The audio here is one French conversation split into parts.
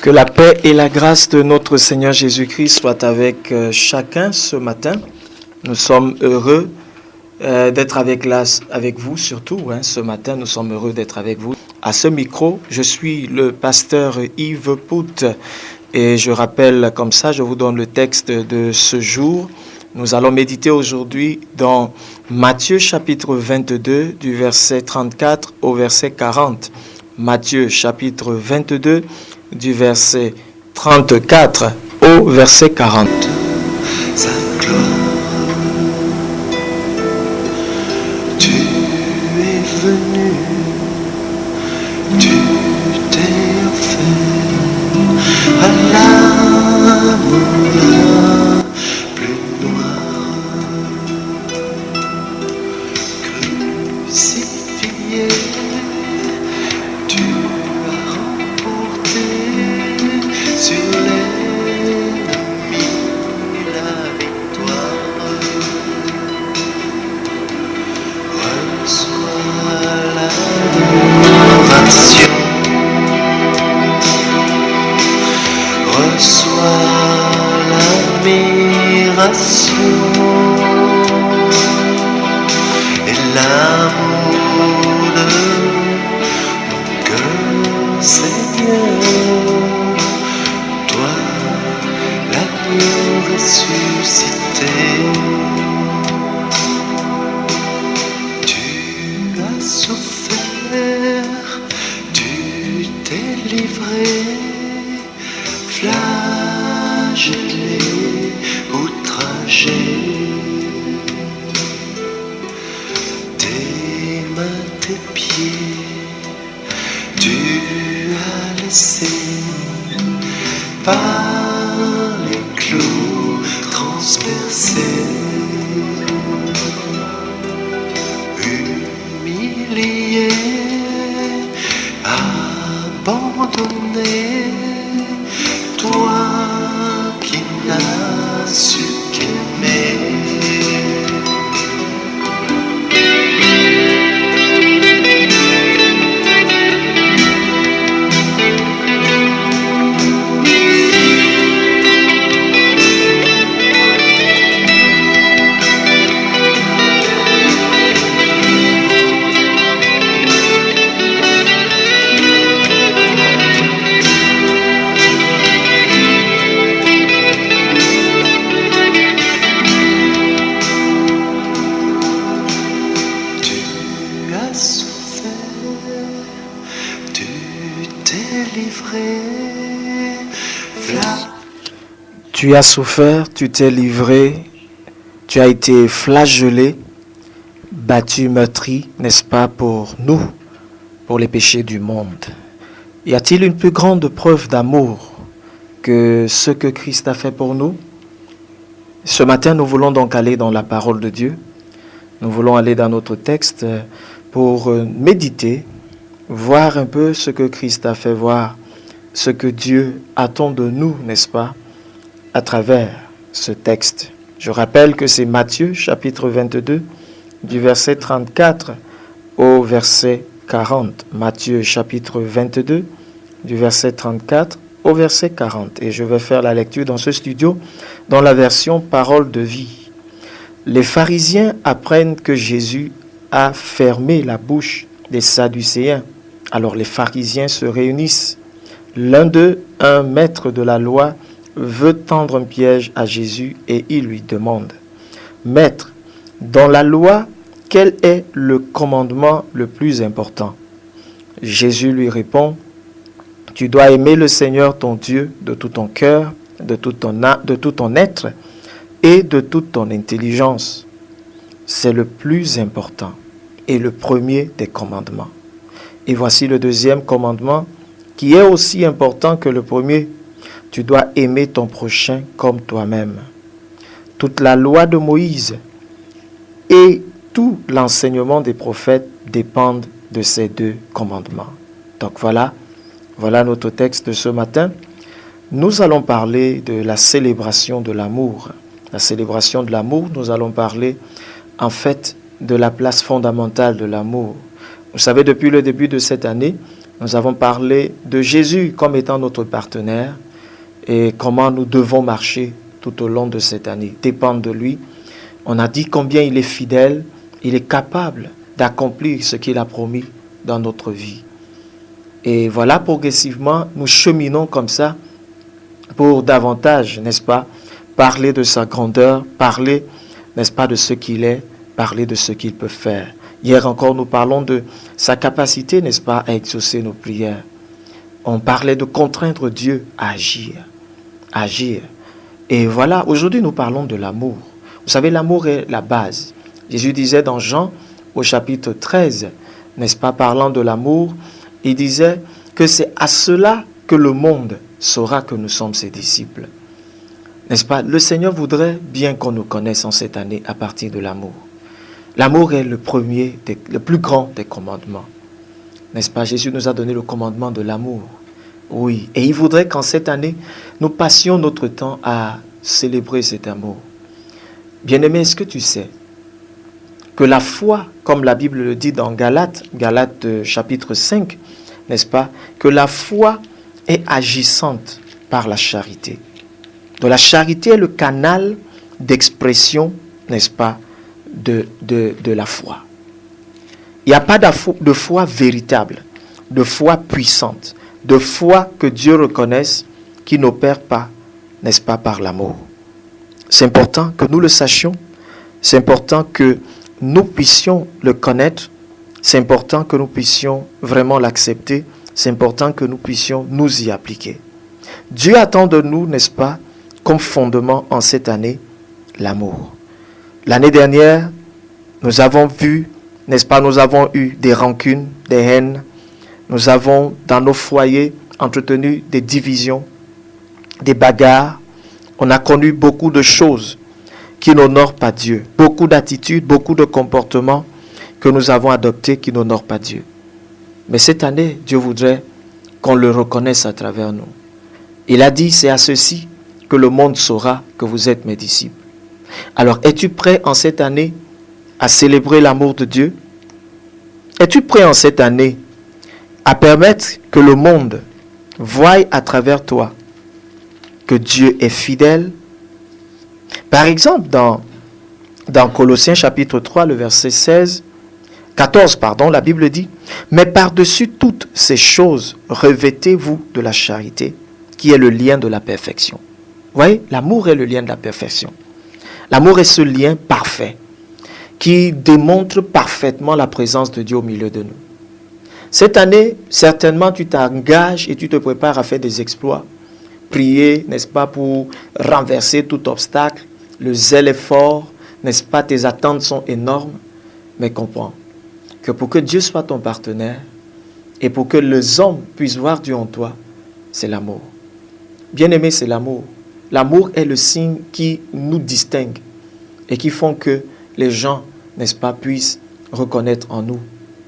Que la paix et la grâce de notre Seigneur Jésus-Christ soient avec chacun ce matin. Nous sommes heureux d'être avec vous, surtout ce matin. Nous sommes heureux d'être avec vous. À ce micro, je suis le pasteur Yves Pout et je rappelle comme ça, je vous donne le texte de ce jour. Nous allons méditer aujourd'hui dans Matthieu chapitre 22 du verset 34 au verset 40. Matthieu chapitre 22 du verset 34 au verset 40. Sa gloire, tu es venu, tu t'es offert à l'amour plus noir, crucifié, tu as remporté sur l'ennemi la victoire. Reçois l'adoration, reçois l'admiration et l'amour de mon cœur, Seigneur. Toi, l'agneau ressuscité, tu as souffert, tu t'es livré, flagellé, outragé. Tes mains, tes pieds, tu as laissé par les clous transpercés, humilié, abandonné, toi qui n'as su qu'aimer. Tu as souffert, tu t'es livré, tu as été flagellé, battu, meurtri, n'est-ce pas, pour nous, pour les péchés du monde. Y a-t-il une plus grande preuve d'amour que ce que Christ a fait pour nous? Ce matin, nous voulons donc aller dans la parole de Dieu. Nous voulons aller dans notre texte pour méditer, voir un peu ce que Christ a fait, voir ce que Dieu attend de nous, n'est-ce pas, à travers ce texte. Je rappelle que c'est Matthieu chapitre 22 du verset 34 au verset 40. Matthieu chapitre 22 du verset 34 au verset 40. Et je vais faire la lecture dans ce studio dans la version Parole de vie. Les pharisiens apprennent que Jésus a fermé la bouche des Sadducéens. Alors les pharisiens se réunissent. L'un d'eux, un maître de la loi, veut tendre un piège à Jésus et il lui demande: Maître, dans la loi, quel est le commandement le plus important? Jésus lui répond: Tu dois aimer le Seigneur ton Dieu de tout ton cœur, de tout ton être et de toute ton intelligence. C'est le plus important et le premier des commandements. Et voici le deuxième commandement qui est aussi important que le premier. Tu dois aimer ton prochain comme toi-même. Toute la loi de Moïse et tout l'enseignement des prophètes dépendent de ces deux commandements. Donc voilà notre texte de ce matin. Nous allons parler de la célébration de l'amour. La célébration de l'amour, nous allons parler en fait de la place fondamentale de l'amour. Vous savez, depuis le début de cette année, Nous avons parlé de Jésus comme étant notre partenaire et comment nous devons marcher tout au long de cette année, dépendre de lui. On a dit combien il est fidèle, il est capable d'accomplir ce qu'il a promis dans notre vie. Et voilà, progressivement, nous cheminons comme ça pour davantage, n'est-ce pas, parler de sa grandeur, parler, n'est-ce pas, de ce qu'il est, parler de ce qu'il peut faire. Hier encore, nous parlons de sa capacité, n'est-ce pas, à exaucer nos prières. On parlait de contraindre Dieu à agir. Agir. Et voilà, aujourd'hui, nous parlons de l'amour. Vous savez, l'amour est la base. Jésus disait dans Jean, au chapitre 13, n'est-ce pas, parlant de l'amour, il disait que c'est à cela que le monde saura que nous sommes ses disciples. N'est-ce pas? Le Seigneur voudrait bien qu'on nous connaisse en cette année à partir de l'amour. L'amour est le plus grand des commandements. N'est-ce pas? Jésus nous a donné le commandement de l'amour. Oui, et il voudrait qu'en cette année, nous passions notre temps à célébrer cet amour. Bien-aimé, est-ce que tu sais que la foi, comme la Bible le dit dans Galates chapitre 5, n'est-ce pas, que la foi est agissante par la charité. Donc la charité est le canal d'expression, n'est-ce pas, de la foi. Il n'y a pas de foi véritable, de foi puissante, de foi que Dieu reconnaisse, qui n'opère pas, n'est-ce pas, par l'amour. C'est important que nous le sachions, c'est important que nous puissions le connaître, c'est important que nous puissions vraiment l'accepter, c'est important que nous puissions nous y appliquer. Dieu attend de nous, n'est-ce pas, comme fondement en cette année, l'amour. L'année dernière, nous avons vu, n'est-ce pas, nous avons eu des rancunes, des haines. Nous avons, dans nos foyers, entretenu des divisions, des bagarres. On a connu beaucoup de choses qui n'honorent pas Dieu. Beaucoup d'attitudes, beaucoup de comportements que nous avons adoptés qui n'honorent pas Dieu. Mais cette année, Dieu voudrait qu'on le reconnaisse à travers nous. Il a dit, c'est à ceci que le monde saura que vous êtes mes disciples. Alors, es-tu prêt en cette année à célébrer l'amour de Dieu? Es-tu prêt en cette année à permettre que le monde voie à travers toi que Dieu est fidèle? Par exemple, dans Colossiens chapitre 3, le verset 14, la Bible dit « Mais par-dessus toutes ces choses, revêtez-vous de la charité, qui est le lien de la perfection. » Vous voyez, l'amour est le lien de la perfection. L'amour est ce lien parfait qui démontre parfaitement la présence de Dieu au milieu de nous. Cette année, certainement, tu t'engages et tu te prépares à faire des exploits. Prier, n'est-ce pas, pour renverser tout obstacle. Le zèle est fort, n'est-ce pas, tes attentes sont énormes. Mais comprends que pour que Dieu soit ton partenaire et pour que les hommes puissent voir Dieu en toi, c'est l'amour. Bien-aimé, c'est l'amour. L'amour est le signe qui nous distingue et qui font que les gens, n'est-ce pas, puissent reconnaître en nous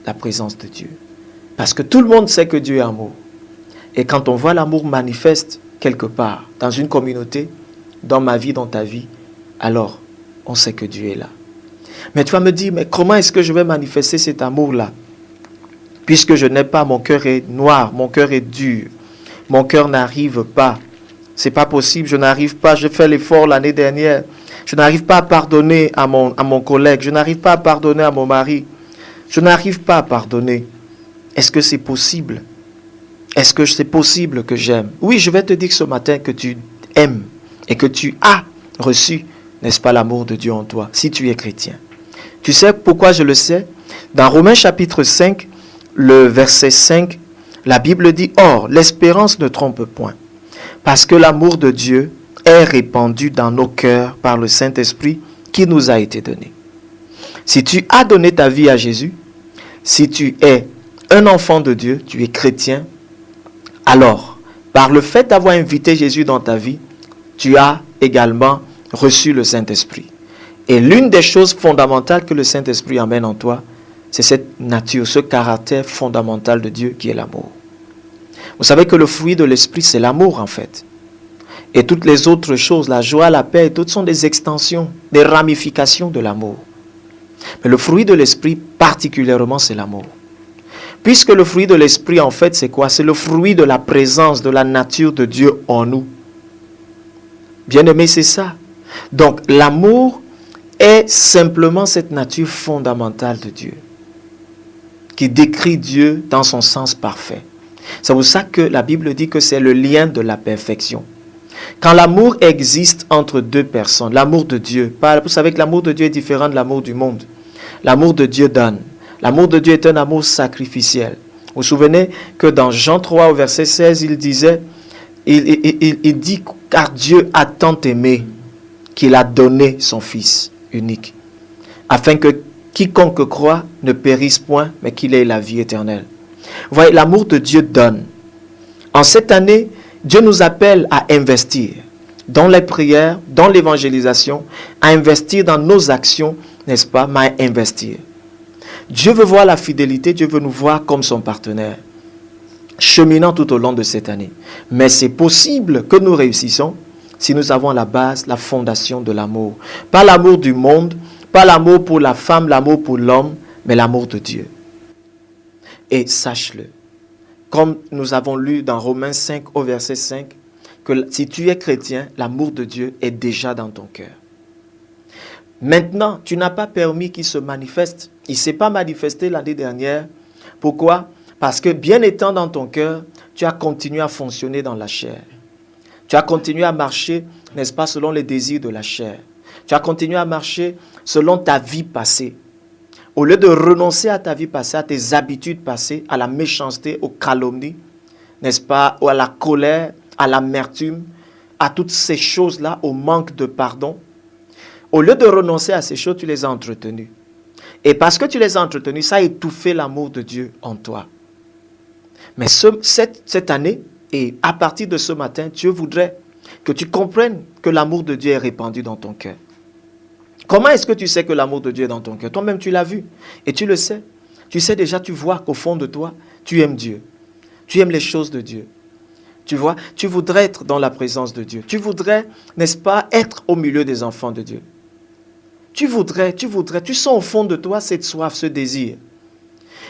la présence de Dieu. Parce que tout le monde sait que Dieu est amour. Et quand on voit l'amour manifeste quelque part, dans une communauté, dans ma vie, dans ta vie, alors on sait que Dieu est là. Mais tu vas me dire, mais comment est-ce que je vais manifester cet amour-là? Puisque je n'ai pas, mon cœur est noir, mon cœur est dur, mon cœur n'arrive pas. C'est pas possible, je n'arrive pas, je fais l'effort l'année dernière. Je n'arrive pas à pardonner à mon collègue, je n'arrive pas à pardonner à mon mari. Je n'arrive pas à pardonner. Est-ce que c'est possible? Est-ce que c'est possible que j'aime? Oui, je vais te dire ce matin que tu aimes et que tu as reçu, n'est-ce pas, l'amour de Dieu en toi, si tu es chrétien. Tu sais pourquoi je le sais? Dans Romains chapitre 5, le verset 5, la Bible dit « Or, l'espérance ne trompe point, parce que l'amour de Dieu est répandu dans nos cœurs par le Saint-Esprit qui nous a été donné. » Si tu as donné ta vie à Jésus, si tu es un enfant de Dieu, tu es chrétien, alors, par le fait d'avoir invité Jésus dans ta vie, tu as également reçu le Saint-Esprit. Et l'une des choses fondamentales que le Saint-Esprit amène en toi, c'est cette nature, ce caractère fondamental de Dieu qui est l'amour. Vous savez que le fruit de l'Esprit, c'est l'amour en fait. Et toutes les autres choses, la joie, la paix, toutes sont des extensions, des ramifications de l'amour. Mais le fruit de l'Esprit, particulièrement, c'est l'amour. Puisque le fruit de l'esprit, en fait, c'est quoi? C'est le fruit de la présence, de la nature de Dieu en nous. Bien-aimé, c'est ça. Donc, l'amour est simplement cette nature fondamentale de Dieu, qui décrit Dieu dans son sens parfait. C'est pour ça que la Bible dit que c'est le lien de la perfection. Quand l'amour existe entre deux personnes, l'amour de Dieu, vous savez que l'amour de Dieu est différent de l'amour du monde. L'amour de Dieu donne. L'amour de Dieu est un amour sacrificiel. Vous vous souvenez que dans Jean 3 au verset 16, il disait, il dit, car Dieu a tant aimé qu'il a donné son Fils unique, afin que quiconque croit ne périsse point, mais qu'il ait la vie éternelle. Vous voyez, l'amour de Dieu donne. En cette année, Dieu nous appelle à investir dans les prières, dans l'évangélisation, à investir dans nos actions, n'est-ce pas, mais à investir. Dieu veut voir la fidélité, Dieu veut nous voir comme son partenaire, cheminant tout au long de cette année. Mais c'est possible que nous réussissons si nous avons à la base la fondation de l'amour. Pas l'amour du monde, pas l'amour pour la femme, l'amour pour l'homme, mais l'amour de Dieu. Et sache-le, comme nous avons lu dans Romains 5 au verset 5, que si tu es chrétien, l'amour de Dieu est déjà dans ton cœur. Maintenant, tu n'as pas permis qu'il se manifeste. Il ne s'est pas manifesté l'année dernière. Pourquoi? Parce que bien étant dans ton cœur, tu as continué à fonctionner dans la chair. Tu as continué à marcher, n'est-ce pas, selon les désirs de la chair. Tu as continué à marcher selon ta vie passée. Au lieu de renoncer à ta vie passée, à tes habitudes passées, à la méchanceté, aux calomnies, n'est-ce pas, ou à la colère, à l'amertume, à toutes ces choses-là, au manque de pardon, au lieu de renoncer à ces choses, tu les as entretenues. Et parce que tu les as entretenues, ça a étouffé l'amour de Dieu en toi. Mais cette année, et à partir de ce matin, Dieu voudrait que tu comprennes que l'amour de Dieu est répandu dans ton cœur. Comment est-ce que tu sais que l'amour de Dieu est dans ton cœur? Toi-même, tu l'as vu. Et tu le sais. Tu sais déjà, tu vois qu'au fond de toi, tu aimes Dieu. Tu aimes les choses de Dieu. Tu vois, tu voudrais être dans la présence de Dieu. Tu voudrais, n'est-ce pas, être au milieu des enfants de Dieu. Tu voudrais, tu sens au fond de toi cette soif, ce désir.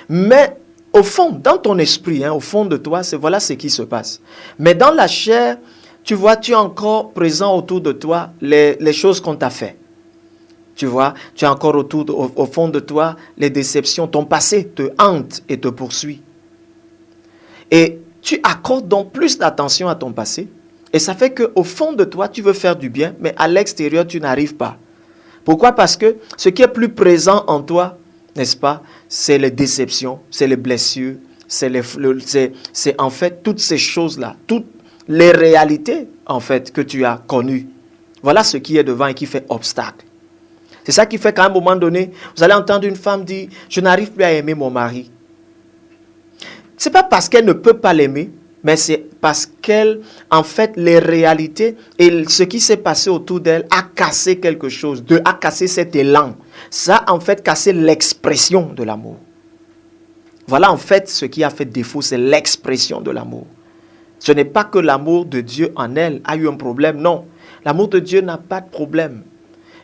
Mais au fond, dans ton esprit, au fond de toi, voilà ce qui se passe. Mais dans la chair, tu vois, tu es encore présent autour de toi les choses qu'on t'a fait. Tu vois, tu as encore au fond de toi les déceptions. Ton passé te hante et te poursuit. Et tu accordes donc plus d'attention à ton passé. Et ça fait qu'au fond de toi, tu veux faire du bien, mais à l'extérieur, tu n'arrives pas. Pourquoi? Parce que ce qui est plus présent en toi, n'est-ce pas, c'est les déceptions, c'est les blessures, c'est en fait toutes ces choses-là, toutes les réalités en fait que tu as connues. Voilà ce qui est devant et qui fait obstacle. C'est ça qui fait qu'à un moment donné, vous allez entendre une femme dire « Je n'arrive plus à aimer mon mari ». Ce n'est pas parce qu'elle ne peut pas l'aimer, mais c'est parce qu'elle, en fait, les réalités et ce qui s'est passé autour d'elle a cassé quelque chose, a cassé cet élan. Ça a en fait cassé l'expression de l'amour. Voilà en fait ce qui a fait défaut, c'est l'expression de l'amour. Ce n'est pas que l'amour de Dieu en elle a eu un problème, non. L'amour de Dieu n'a pas de problème.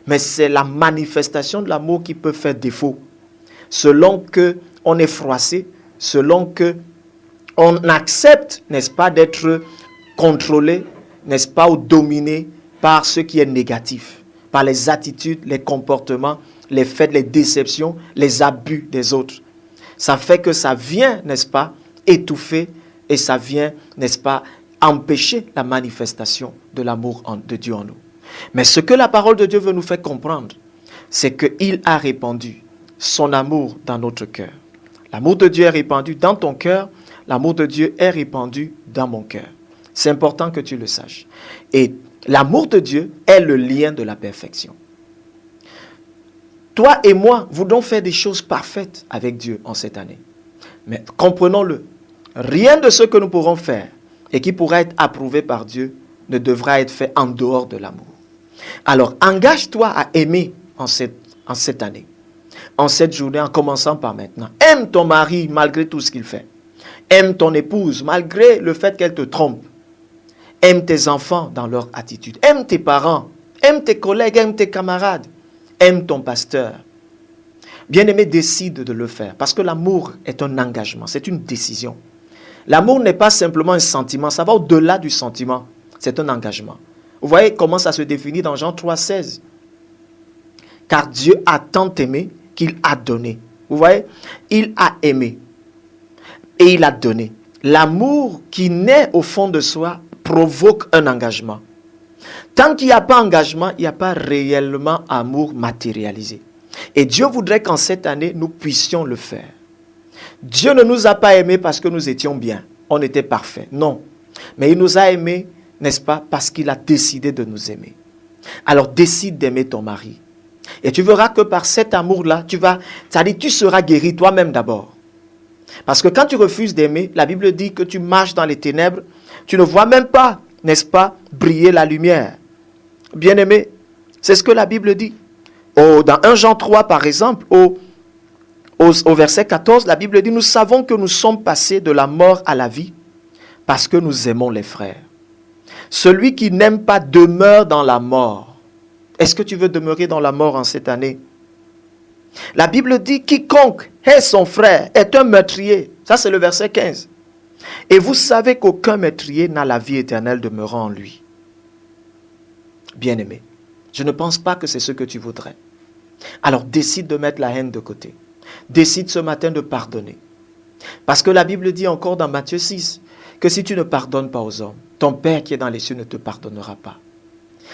Mais c'est la manifestation de l'amour qui peut faire défaut. Selon qu'on est froissé, selon qu'on accepte, n'est-ce pas, d'être contrôlé, n'est-ce pas, ou dominé par ce qui est négatif, par les attitudes, les comportements, les faits, les déceptions, les abus des autres. Ça fait que ça vient, n'est-ce pas, étouffer et ça vient, n'est-ce pas, empêcher la manifestation de l'amour de Dieu en nous. Mais ce que la parole de Dieu veut nous faire comprendre, c'est qu'il a répandu son amour dans notre cœur. L'amour de Dieu est répandu dans ton cœur, l'amour de Dieu est répandu dans mon cœur. C'est important que tu le saches. Et l'amour de Dieu est le lien de la perfection. Toi et moi voulons faire des choses parfaites avec Dieu en cette année. Mais comprenons-le, rien de ce que nous pourrons faire et qui pourra être approuvé par Dieu ne devra être fait en dehors de l'amour. Alors, engage-toi à aimer en cette année, en cette journée, en commençant par maintenant. Aime ton mari malgré tout ce qu'il fait. Aime ton épouse malgré le fait qu'elle te trompe. Aime tes enfants dans leur attitude. Aime tes parents. Aime tes collègues. Aime tes camarades. Aime ton pasteur. Bien-aimé, décide de le faire. Parce que l'amour est un engagement, c'est une décision. L'amour n'est pas simplement un sentiment, ça va au-delà du sentiment. C'est un engagement. Vous voyez comment ça se définit dans Jean 3,16. Car Dieu a tant aimé qu'il a donné. Vous voyez, il a aimé et il a donné. L'amour qui naît au fond de soi provoque un engagement. Tant qu'il n'y a pas d'engagement, il n'y a pas réellement amour matérialisé. Et Dieu voudrait qu'en cette année, nous puissions le faire. Dieu ne nous a pas aimés parce que nous étions bien. On était parfaits. Non. Mais il nous a aimés, n'est-ce pas, parce qu'il a décidé de nous aimer. Alors décide d'aimer ton mari. Et tu verras que par cet amour-là, tu seras guéri toi-même d'abord. Parce que quand tu refuses d'aimer, la Bible dit que tu marches dans les ténèbres, tu ne vois même pas, n'est-ce pas, briller la lumière. Bien-aimé, c'est ce que la Bible dit. Dans 1 Jean 3, par exemple, au verset 14, la Bible dit, nous savons que nous sommes passés de la mort à la vie parce que nous aimons les frères. Celui qui n'aime pas demeure dans la mort. Est-ce que tu veux demeurer dans la mort en cette année? La Bible dit, quiconque hait son frère est un meurtrier. Ça, c'est le verset 15. Et vous savez qu'aucun meurtrier n'a la vie éternelle demeurant en lui. Bien-aimé, je ne pense pas que c'est ce que tu voudrais. Alors décide de mettre la haine de côté. Décide ce matin de pardonner. Parce que la Bible dit encore dans Matthieu 6 que si tu ne pardonnes pas aux hommes, ton Père qui est dans les cieux ne te pardonnera pas.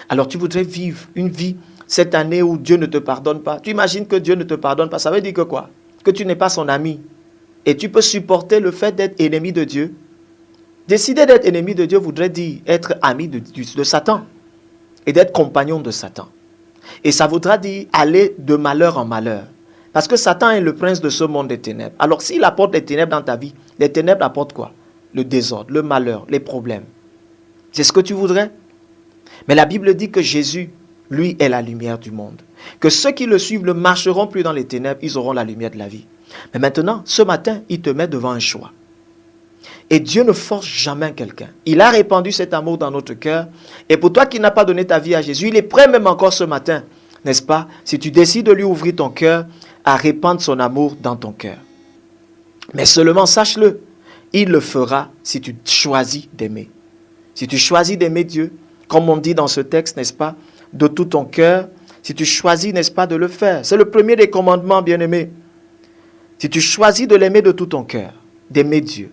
Alors tu voudrais vivre une vie cette année où Dieu ne te pardonne pas. Tu imagines que Dieu ne te pardonne pas. Ça veut dire que quoi? Que tu n'es pas son ami. Et tu peux supporter le fait d'être ennemi de Dieu. Décider d'être ennemi de Dieu voudrait dire être ami de Satan. Et d'être compagnon de Satan. Et ça voudra dire aller de malheur en malheur. Parce que Satan est le prince de ce monde des ténèbres. Alors s'il apporte les ténèbres dans ta vie, les ténèbres apportent quoi? Le désordre, le malheur, les problèmes. C'est ce que tu voudrais? Mais la Bible dit que Jésus, lui, est la lumière du monde. Que ceux qui le suivent ne marcheront plus dans les ténèbres, ils auront la lumière de la vie. Mais maintenant, ce matin, il te met devant un choix. Et Dieu ne force jamais quelqu'un. Il a répandu cet amour dans notre cœur. Et pour toi qui n'as pas donné ta vie à Jésus, il est prêt même encore ce matin, n'est-ce pas? Si tu décides de lui ouvrir ton cœur, à répandre son amour dans ton cœur. Mais seulement sache-le, il le fera si tu choisis d'aimer. Si tu choisis d'aimer Dieu, comme on dit dans ce texte, n'est-ce pas? De tout ton cœur, si tu choisis, n'est-ce pas, de le faire. C'est le premier des commandements, bien-aimé. Si tu choisis de l'aimer de tout ton cœur, d'aimer Dieu,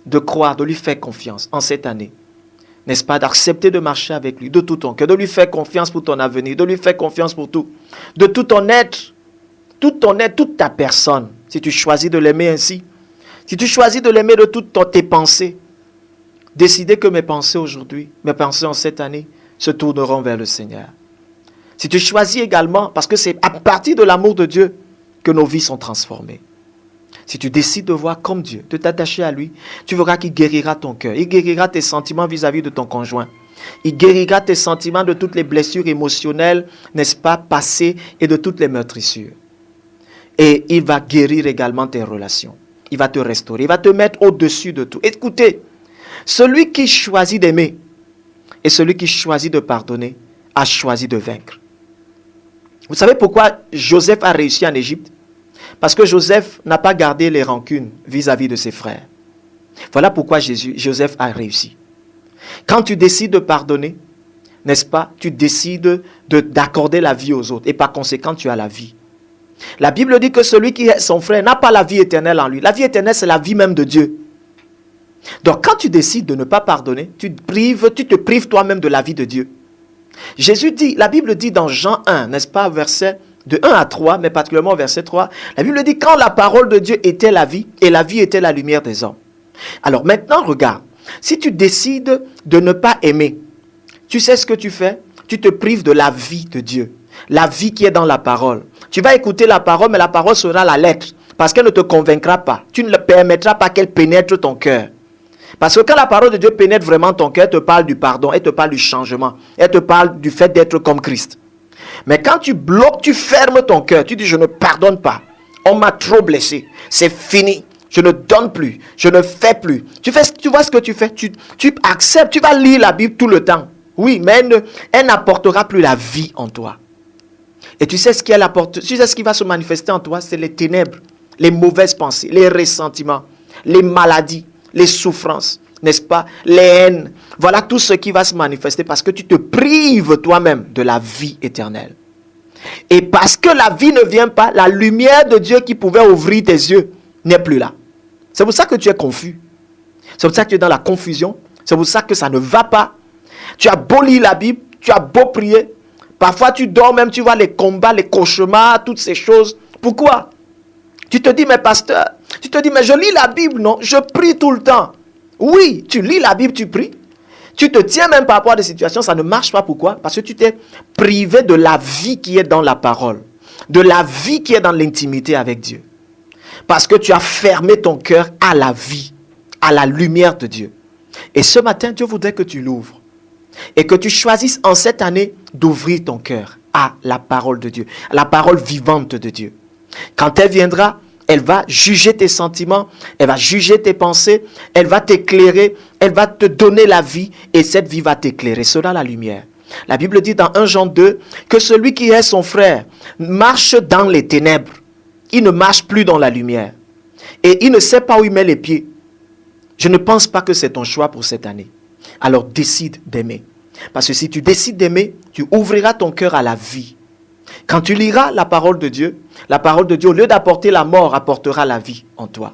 de croire, de lui faire confiance en cette année, n'est-ce pas, d'accepter de marcher avec lui, de tout ton cœur, de lui faire confiance pour ton avenir, de lui faire confiance pour tout, de tout ton être, toute ta personne, si tu choisis de l'aimer ainsi, si tu choisis de l'aimer de toutes tes pensées, décidez que mes pensées aujourd'hui, mes pensées en cette année, se tourneront vers le Seigneur. Si tu choisis également, parce que c'est à partir de l'amour de Dieu que nos vies sont transformées. Si tu décides de voir comme Dieu, de t'attacher à lui, tu verras qu'il guérira ton cœur. Il guérira tes sentiments vis-à-vis de ton conjoint. Il guérira tes sentiments de toutes les blessures émotionnelles, n'est-ce pas, passées et de toutes les meurtrissures. Et il va guérir également tes relations. Il va te restaurer. Il va te mettre au-dessus de tout. Écoutez, celui qui choisit d'aimer et celui qui choisit de pardonner a choisi de vaincre. Vous savez pourquoi Joseph a réussi en Égypte? Parce que Joseph n'a pas gardé les rancunes vis-à-vis de ses frères. Voilà pourquoi Joseph a réussi. Quand tu décides de pardonner, n'est-ce pas, tu décides d'accorder la vie aux autres et par conséquent tu as la vie. La Bible dit que celui qui est son frère n'a pas la vie éternelle en lui. La vie éternelle, c'est la vie même de Dieu. Donc quand tu décides de ne pas pardonner, tu te prives toi-même de la vie de Dieu. Jésus dit, la Bible dit dans Jean 1, n'est-ce pas, verset de 1 à 3, mais particulièrement verset 3, la Bible dit quand la parole de Dieu était la vie, et la vie était la lumière des hommes. Alors maintenant, regarde, si tu décides de ne pas aimer, tu sais ce que tu fais? Tu te prives de la vie de Dieu, la vie qui est dans la parole. Tu vas écouter la parole, mais la parole sera la lettre, parce qu'elle ne te convaincra pas. Tu ne permettras pas qu'elle pénètre ton cœur. Parce que quand la parole de Dieu pénètre vraiment ton cœur, elle te parle du pardon, elle te parle du changement, elle te parle du fait d'être comme Christ. Mais quand tu bloques, tu fermes ton cœur, tu dis je ne pardonne pas, on m'a trop blessé, c'est fini, je ne donne plus, je ne fais plus. Tu vois ce que tu fais, tu acceptes, tu vas lire la Bible tout le temps. Oui, mais elle n'apportera plus la vie en toi. Et tu sais ce qui va se manifester en toi, c'est les ténèbres, les mauvaises pensées, les ressentiments, les maladies, les souffrances, n'est-ce pas, les haines. Voilà tout ce qui va se manifester parce que tu te prives toi-même de la vie éternelle. Et parce que la vie ne vient pas, la lumière de Dieu qui pouvait ouvrir tes yeux n'est plus là. C'est pour ça que tu es confus. C'est pour ça que tu es dans la confusion. C'est pour ça que ça ne va pas. Tu as beau lire la Bible, tu as beau prier. Parfois tu dors même, tu vois les combats, les cauchemars, toutes ces choses. Pourquoi? Tu te dis, mais pasteur, tu te dis, mais je lis la Bible, non? Je prie tout le temps. Oui, tu lis la Bible, tu pries. Tu te tiens même par rapport à des situations, ça ne marche pas. Pourquoi? Parce que tu t'es privé de la vie qui est dans la parole. De la vie qui est dans l'intimité avec Dieu. Parce que tu as fermé ton cœur à la vie, à la lumière de Dieu. Et ce matin, Dieu voudrait que tu l'ouvres. Et que tu choisisses en cette année d'ouvrir ton cœur à la parole de Dieu. À la parole vivante de Dieu. Quand elle viendra, elle va juger tes sentiments, elle va juger tes pensées, elle va t'éclairer, elle va te donner la vie et cette vie va t'éclairer. Cela la lumière. La Bible dit dans 1 Jean 2 que celui qui est son frère marche dans les ténèbres. Il ne marche plus dans la lumière. Et il ne sait pas où il met les pieds. Je ne pense pas que c'est ton choix pour cette année. Alors décide d'aimer. Parce que si tu décides d'aimer, tu ouvriras ton cœur à la vie. Quand tu liras la parole de Dieu, au lieu d'apporter la mort, apportera la vie en toi.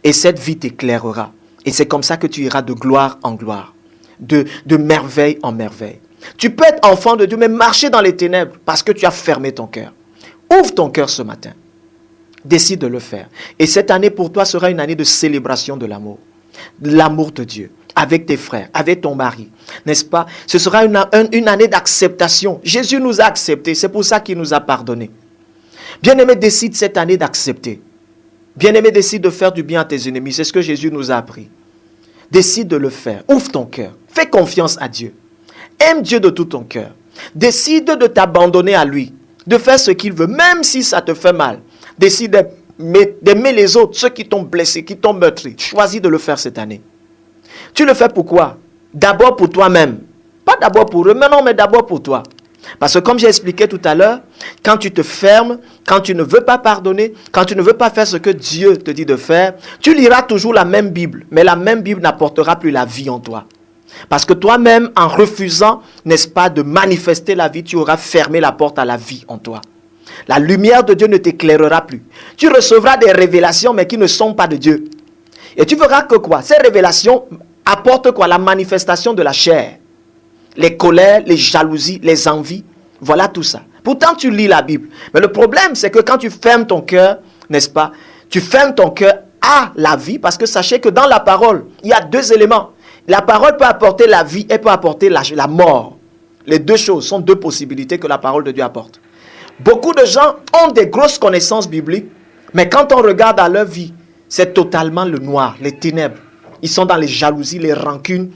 Et cette vie t'éclairera. Et c'est comme ça que tu iras de gloire en gloire, de merveille en merveille. Tu peux être enfant de Dieu, mais marcher dans les ténèbres parce que tu as fermé ton cœur. Ouvre ton cœur ce matin. Décide de le faire. Et cette année pour toi sera une année de célébration de l'amour. L'amour de Dieu. Avec tes frères, avec ton mari, n'est-ce pas? Ce sera une année d'acceptation. Jésus nous a acceptés, c'est pour ça qu'il nous a pardonnés. Bien-aimé, décide cette année d'accepter. Bien-aimé, décide de faire du bien à tes ennemis, c'est ce que Jésus nous a appris. Décide de le faire, ouvre ton cœur, fais confiance à Dieu. Aime Dieu de tout ton cœur. Décide de t'abandonner à lui, de faire ce qu'il veut, même si ça te fait mal. Décide d'aimer les autres, ceux qui t'ont blessé, qui t'ont meurtri. Choisis de le faire cette année. Tu le fais pourquoi? D'abord pour toi-même. Pas d'abord pour eux, mais d'abord pour toi. Parce que comme j'ai expliqué tout à l'heure, quand tu te fermes, quand tu ne veux pas pardonner, quand tu ne veux pas faire ce que Dieu te dit de faire, tu liras toujours la même Bible. Mais la même Bible n'apportera plus la vie en toi. Parce que toi-même, en refusant, n'est-ce pas, de manifester la vie, tu auras fermé la porte à la vie en toi. La lumière de Dieu ne t'éclairera plus. Tu recevras des révélations, mais qui ne sont pas de Dieu. Et tu verras que quoi? Ces révélations apportent quoi? La manifestation de la chair. Les colères, les jalousies, les envies. Voilà tout ça. Pourtant, tu lis la Bible. Mais le problème, c'est que quand tu fermes ton cœur, n'est-ce pas? Tu fermes ton cœur à la vie, parce que sachez que dans la parole, il y a deux éléments. La parole peut apporter la vie et peut apporter la mort. Les deux choses sont deux possibilités que la parole de Dieu apporte. Beaucoup de gens ont des grosses connaissances bibliques, mais quand on regarde à leur vie, c'est totalement le noir, les ténèbres. Ils sont dans les jalousies, les rancunes.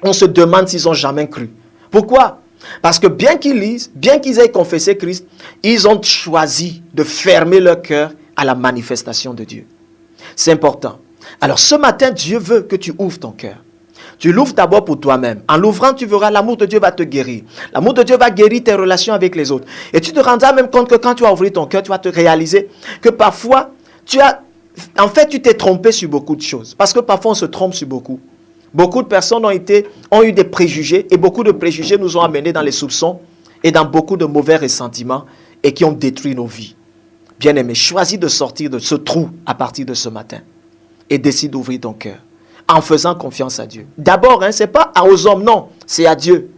On se demande s'ils ont jamais cru. Pourquoi? Parce que bien qu'ils lisent, bien qu'ils aient confessé Christ, ils ont choisi de fermer leur cœur à la manifestation de Dieu. C'est important. Alors ce matin, Dieu veut que tu ouvres ton cœur. Tu l'ouvres d'abord pour toi-même. En l'ouvrant, tu verras, l'amour de Dieu va te guérir. L'amour de Dieu va guérir tes relations avec les autres. Et tu te rendras même compte que quand tu vas ouvrir ton cœur, tu vas te réaliser que parfois, tu t'es trompé sur beaucoup de choses. Parce que parfois, on se trompe sur beaucoup. Beaucoup de personnes ont eu des préjugés. Et beaucoup de préjugés nous ont amenés dans les soupçons et dans beaucoup de mauvais ressentiments et qui ont détruit nos vies. Bien-aimé, choisis de sortir de ce trou à partir de ce matin. Et décide d'ouvrir ton cœur. En faisant confiance à Dieu. D'abord, ce n'est pas aux hommes, non, c'est à Dieu.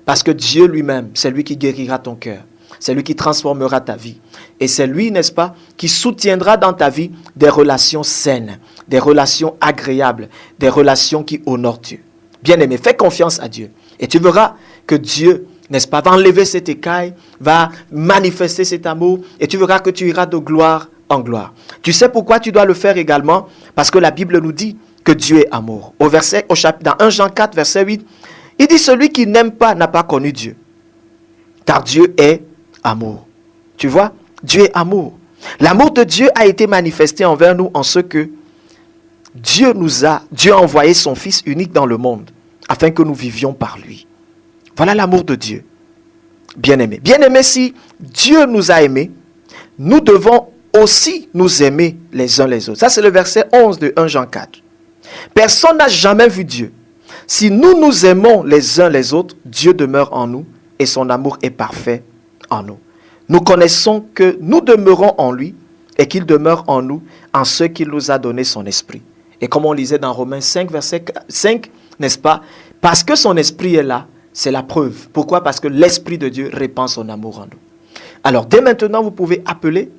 Parce que Dieu lui-même, c'est lui qui guérira ton cœur. C'est lui qui transformera ta vie. Et c'est lui, n'est-ce pas, qui soutiendra dans ta vie des relations saines, des relations agréables, des relations qui honorent Dieu. Bien-aimé, fais confiance à Dieu. Et tu verras que Dieu, n'est-ce pas, va enlever cette écaille, va manifester cet amour, et tu verras que tu iras de gloire en gloire. Tu sais pourquoi tu dois le faire également? Parce que la Bible nous dit que Dieu est amour. Dans 1 Jean 4, verset 8, il dit: celui qui n'aime pas n'a pas connu Dieu. Car Dieu est amour. Tu vois, Dieu est amour. L'amour de Dieu a été manifesté envers nous en ce que Dieu a envoyé son Fils unique dans le monde afin que nous vivions par lui. Voilà l'amour de Dieu. Bien-aimé. Bien-aimé, si Dieu nous a aimés, nous devons aussi nous aimer les uns les autres. Ça, c'est le verset 11 de 1 Jean 4. Personne n'a jamais vu Dieu. Si nous nous aimons les uns les autres, Dieu demeure en nous et son amour est parfait en nous. Nous connaissons que nous demeurons en lui et qu'il demeure en nous en ce qu'il nous a donné son esprit. Et comme on lisait dans Romains 5, verset 5, n'est-ce pas? Parce que son esprit est là, c'est la preuve. Pourquoi? Parce que l'esprit de Dieu répand son amour en nous. Alors, dès maintenant, vous pouvez appeler,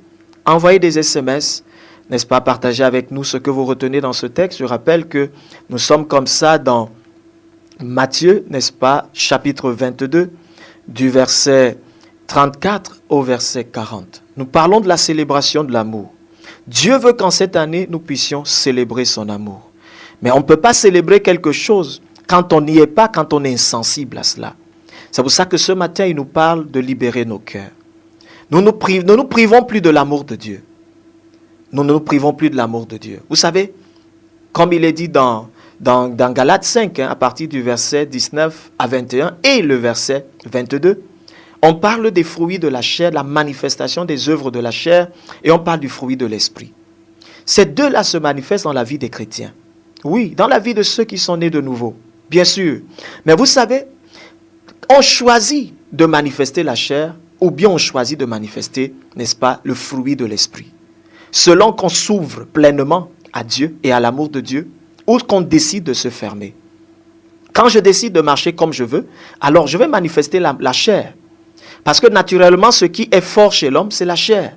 envoyer des SMS, n'est-ce pas, partager avec nous ce que vous retenez dans ce texte. Je rappelle que nous sommes comme ça dans Matthieu, n'est-ce pas, chapitre 22, du verset 34 au verset 40. Nous parlons de la célébration de l'amour. Dieu veut qu'en cette année, nous puissions célébrer son amour. Mais on ne peut pas célébrer quelque chose quand on n'y est pas, quand on est insensible à cela. C'est pour ça que ce matin, il nous parle de libérer nos cœurs. Nous ne nous privons plus de l'amour de Dieu. Nous ne nous privons plus de l'amour de Dieu. Vous savez, comme il est dit dans Galates 5, à partir du verset 19 à 21 et le verset 22, on parle des fruits de la chair, la manifestation des œuvres de la chair, et on parle du fruit de l'esprit. Ces deux-là se manifestent dans la vie des chrétiens. Oui, dans la vie de ceux qui sont nés de nouveau, bien sûr. Mais vous savez, on choisit de manifester la chair, ou bien on choisit de manifester, n'est-ce pas, le fruit de l'esprit. Selon qu'on s'ouvre pleinement à Dieu et à l'amour de Dieu, ou qu'on décide de se fermer. Quand je décide de marcher comme je veux, alors je vais manifester la chair. Parce que naturellement, ce qui est fort chez l'homme, c'est la chair.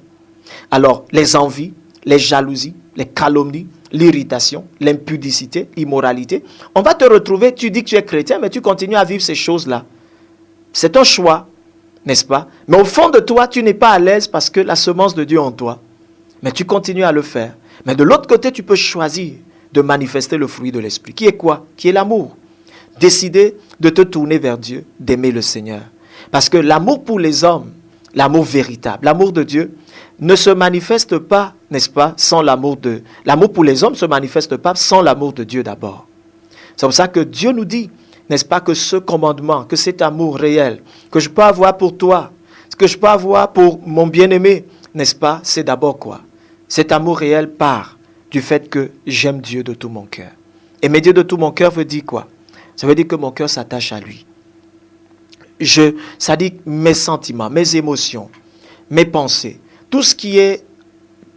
Alors, les envies, les jalousies, les calomnies, l'irritation, l'impudicité, l'immoralité, on va te retrouver, tu dis que tu es chrétien, mais tu continues à vivre ces choses-là. C'est un choix, n'est-ce pas? Mais au fond de toi, tu n'es pas à l'aise parce que la semence de Dieu est en toi. Mais tu continues à le faire. Mais de l'autre côté, tu peux choisir de manifester le fruit de l'esprit. Qui est quoi? Qui est l'amour. Décider de te tourner vers Dieu, d'aimer le Seigneur. Parce que l'amour pour les hommes, l'amour véritable, l'amour de Dieu, ne se manifeste pas, n'est-ce pas, sans l'amour de... L'amour pour les hommes ne se manifeste pas sans l'amour de Dieu d'abord. C'est pour ça que Dieu nous dit, n'est-ce pas, que ce commandement, que cet amour réel, que je peux avoir pour toi, que je peux avoir pour mon bien-aimé, n'est-ce pas, c'est d'abord quoi? Cet amour réel part du fait que j'aime Dieu de tout mon cœur. Aimer Dieu de tout mon cœur veut dire quoi? Ça veut dire que mon cœur s'attache à lui. Ça dit mes sentiments, mes émotions, mes pensées, tout ce qui est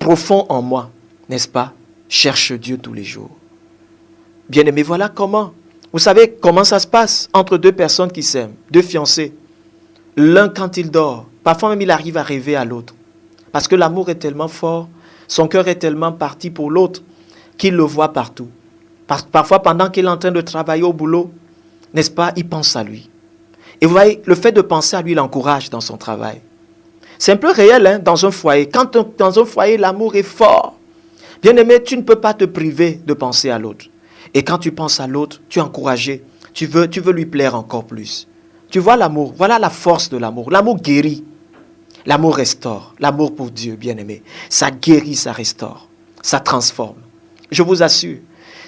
profond en moi, n'est-ce pas, cherche Dieu tous les jours. Bien-aimé, voilà comment. Vous savez comment ça se passe entre deux personnes qui s'aiment, deux fiancés. L'un quand il dort, parfois même il arrive à rêver à l'autre. Parce que l'amour est tellement fort, son cœur est tellement parti pour l'autre qu'il le voit partout. Parfois pendant qu'il est en train de travailler au boulot, n'est-ce pas, il pense à lui. Et vous voyez, le fait de penser à lui l'encourage dans son travail. C'est un peu réel hein, dans un foyer. Quand dans un foyer, l'amour est fort. Bien aimé, tu ne peux pas te priver de penser à l'autre. Et quand tu penses à l'autre, tu es encouragé. Tu veux lui plaire encore plus. Tu vois l'amour. Voilà la force de l'amour. L'amour guérit. L'amour restaure. L'amour pour Dieu, bien aimé. Ça guérit, ça restaure. Ça transforme. Je vous assure.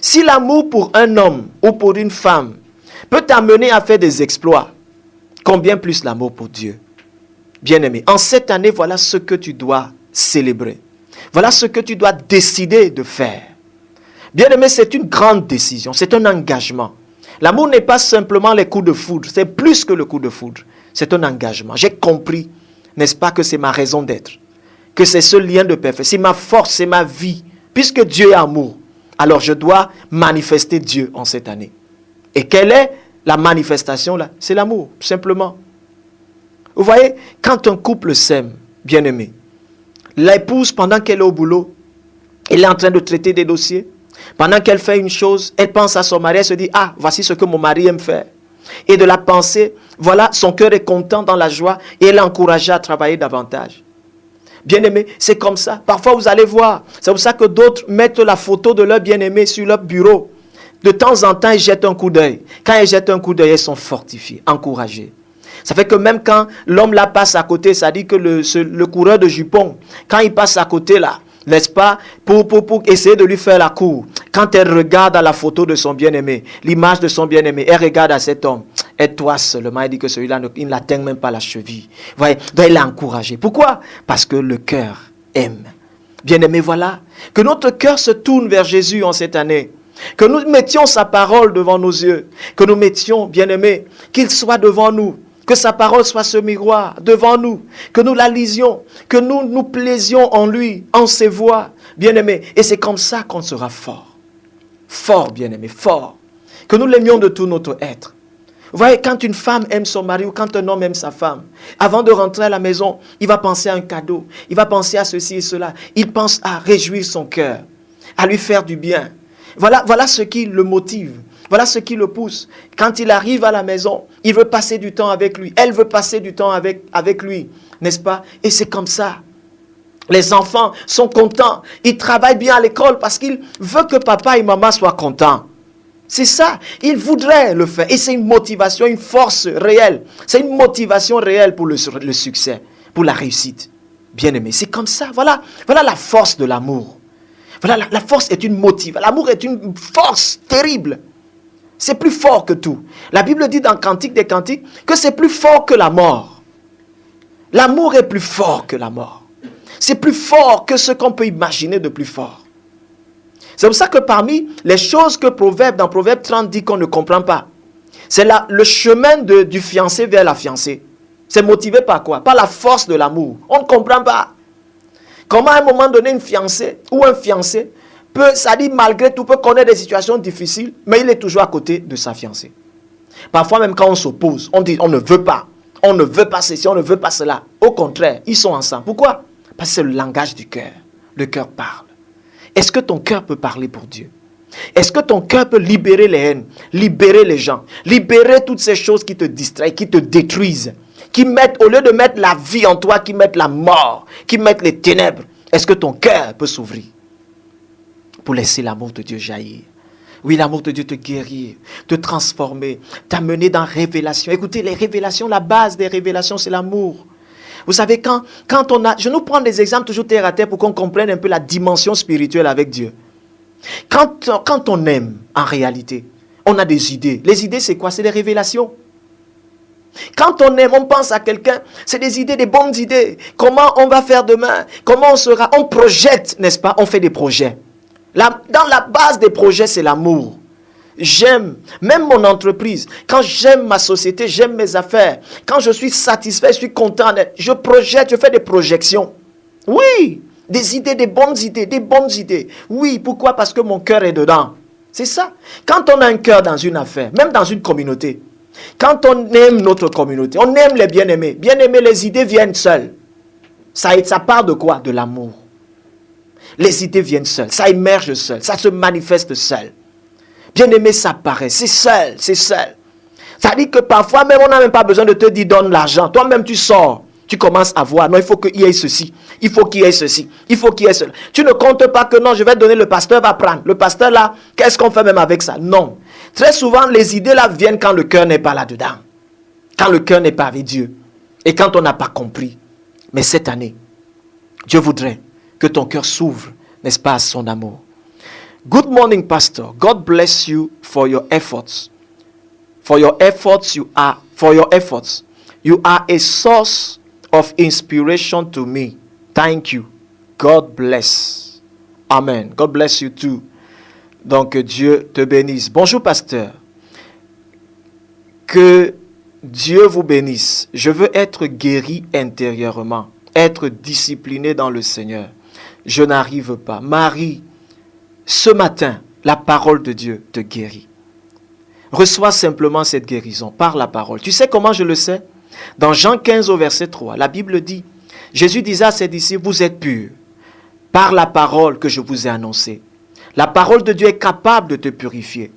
Si l'amour pour un homme ou pour une femme peut t'amener à faire des exploits, combien plus l'amour pour Dieu? Bien-aimé, en cette année, voilà ce que tu dois célébrer. Voilà ce que tu dois décider de faire. Bien-aimé, c'est une grande décision, c'est un engagement. L'amour n'est pas simplement les coups de foudre, c'est plus que le coup de foudre. C'est un engagement. J'ai compris, n'est-ce pas, que c'est ma raison d'être, que c'est ce lien de perfection, c'est ma force, c'est ma vie. Puisque Dieu est amour, alors je dois manifester Dieu en cette année. Et quelle est la manifestation là? C'est l'amour, simplement. Vous voyez, quand un couple s'aime, bien-aimé, l'épouse, pendant qu'elle est au boulot, elle est en train de traiter des dossiers. Pendant qu'elle fait une chose, elle pense à son mari, elle se dit, ah, voici ce que mon mari aime faire. Et de la pensée, voilà, son cœur est content dans la joie et elle est encouragée à travailler davantage. Bien-aimé, c'est comme ça. Parfois, vous allez voir, c'est pour ça que d'autres mettent la photo de leur bien-aimé sur leur bureau. De temps en temps, ils jettent un coup d'œil. Quand ils jettent un coup d'œil, ils sont fortifiés, encouragés. Ça fait que même quand l'homme là passe à côté, ça dit que le coureur de jupons, quand il passe à côté là, n'est-ce pas, pour essayer de lui faire la cour, quand elle regarde à la photo de son bien-aimé, l'image de son bien-aimé, elle regarde à cet homme, Et toi seulement, il dit que celui-là, il n'atteint même pas la cheville. Vous voyez, donc il l'a encouragé. Pourquoi? Parce que le cœur aime. Bien-aimé, voilà. Que notre cœur se tourne vers Jésus en cette année. Que nous mettions sa parole devant nos yeux. Que nous mettions, bien-aimé, qu'il soit devant nous. Que sa parole soit ce miroir devant nous. Que nous la lisions. Que nous nous plaisions en lui, en ses voies. Bien-aimé. Et c'est comme ça qu'on sera fort. Fort, bien-aimé, fort. Que nous l'aimions de tout notre être. Vous voyez, quand une femme aime son mari ou quand un homme aime sa femme, avant de rentrer à la maison, il va penser à un cadeau. Il va penser à ceci et cela. Il pense à réjouir son cœur, à lui faire du bien. Voilà ce qui le motive. Voilà ce qui le pousse. Quand il arrive à la maison, il veut passer du temps avec lui. Elle veut passer du temps avec lui, n'est-ce pas? Et c'est comme ça. Les enfants sont contents. Ils travaillent bien à l'école parce qu'ils veulent que papa et maman soient contents. C'est ça. Ils voudraient le faire. Et c'est une motivation, une force réelle. C'est une motivation réelle pour le succès, pour la réussite. Bien-aimé, c'est comme ça. Voilà la force de l'amour. Voilà, la force est une motivation. L'amour est une force terrible. C'est plus fort que tout. La Bible dit dans Cantique des Cantiques que c'est plus fort que la mort. L'amour est plus fort que la mort. C'est plus fort que ce qu'on peut imaginer de plus fort. C'est pour ça que parmi les choses que dans Proverbe 30 dit qu'on ne comprend pas, c'est le chemin du fiancé vers la fiancée. C'est motivé par quoi? Par la force de l'amour. On ne comprend pas. Comment à un moment donné une fiancée ou un fiancé peut, ça dit malgré tout, peut connaître des situations difficiles, mais il est toujours à côté de sa fiancée. Parfois même quand on s'oppose, on dit on ne veut pas ceci, on ne veut pas cela. Au contraire, ils sont ensemble. Pourquoi? Parce que c'est le langage du cœur. Le cœur parle. Est-ce que ton cœur peut parler pour Dieu? Est-ce que ton cœur peut libérer les haines, libérer les gens, libérer toutes ces choses qui te distraient, qui te détruisent, qui mettent, au lieu de mettre la vie en toi, qui mettent la mort, qui mettent les ténèbres? Est-ce que ton cœur peut s'ouvrir pour laisser l'amour de Dieu jaillir? Oui, l'amour de Dieu te guérir, te transformer, t'amener dans la révélation. Écoutez, les révélations, la base des révélations, c'est l'amour. Vous savez, quand on a... Je nous prends des exemples toujours terre à terre pour qu'on comprenne un peu la dimension spirituelle avec Dieu. Quand on aime, en réalité, on a des idées. Les idées, c'est quoi? C'est des révélations. Quand on aime, on pense à quelqu'un, c'est des idées, des bonnes idées. Comment on va faire demain? Comment on sera? On projette, n'est-ce pas? On fait des projets. Dans la base des projets, c'est l'amour. J'aime, même mon entreprise, quand j'aime ma société, j'aime mes affaires, quand je suis satisfait, je suis content, je projette, je fais des projections. Oui, des idées, des bonnes idées. Oui, pourquoi? Parce que mon cœur est dedans. C'est ça. Quand on a un cœur dans une affaire, même dans une communauté, quand on aime notre communauté, on aime les bien-aimés. Bien-aimés, les idées viennent seules. Ça part de quoi? De l'amour. Les idées viennent seules, ça émerge seul, ça se manifeste seul. Bien-aimé, ça paraît, c'est seul. Ça dit que parfois même, on n'a même pas besoin de te dire donne l'argent. Toi-même, tu sors, tu commences à voir, non, il faut qu'il y ait ceci, il faut qu'il y ait ceci, il faut qu'il y ait cela. Tu ne comptes pas que non, je vais donner, le pasteur va prendre. Le pasteur là, qu'est-ce qu'on fait même avec ça? Non. Très souvent, les idées là viennent quand le cœur n'est pas là-dedans. Quand le cœur n'est pas avec Dieu. Et quand on n'a pas compris. Mais cette année, Dieu voudrait que ton cœur s'ouvre, n'est-ce pas, à son amour. Good morning, Pastor. God bless you for your efforts. For your efforts, you are a source of inspiration to me. Thank you. God bless. Amen. God bless you too. Donc, Dieu te bénisse. Bonjour, pasteur. Que Dieu vous bénisse. Je veux être guéri intérieurement, être discipliné dans le Seigneur. Je n'arrive pas. Marie, ce matin, la parole de Dieu te guérit. Reçois simplement cette guérison par la parole. Tu sais comment je le sais? Dans Jean 15 au verset 3, la Bible dit, Jésus disait à ses disciples, vous êtes purs par la parole que je vous ai annoncée. La parole de Dieu est capable de te purifier.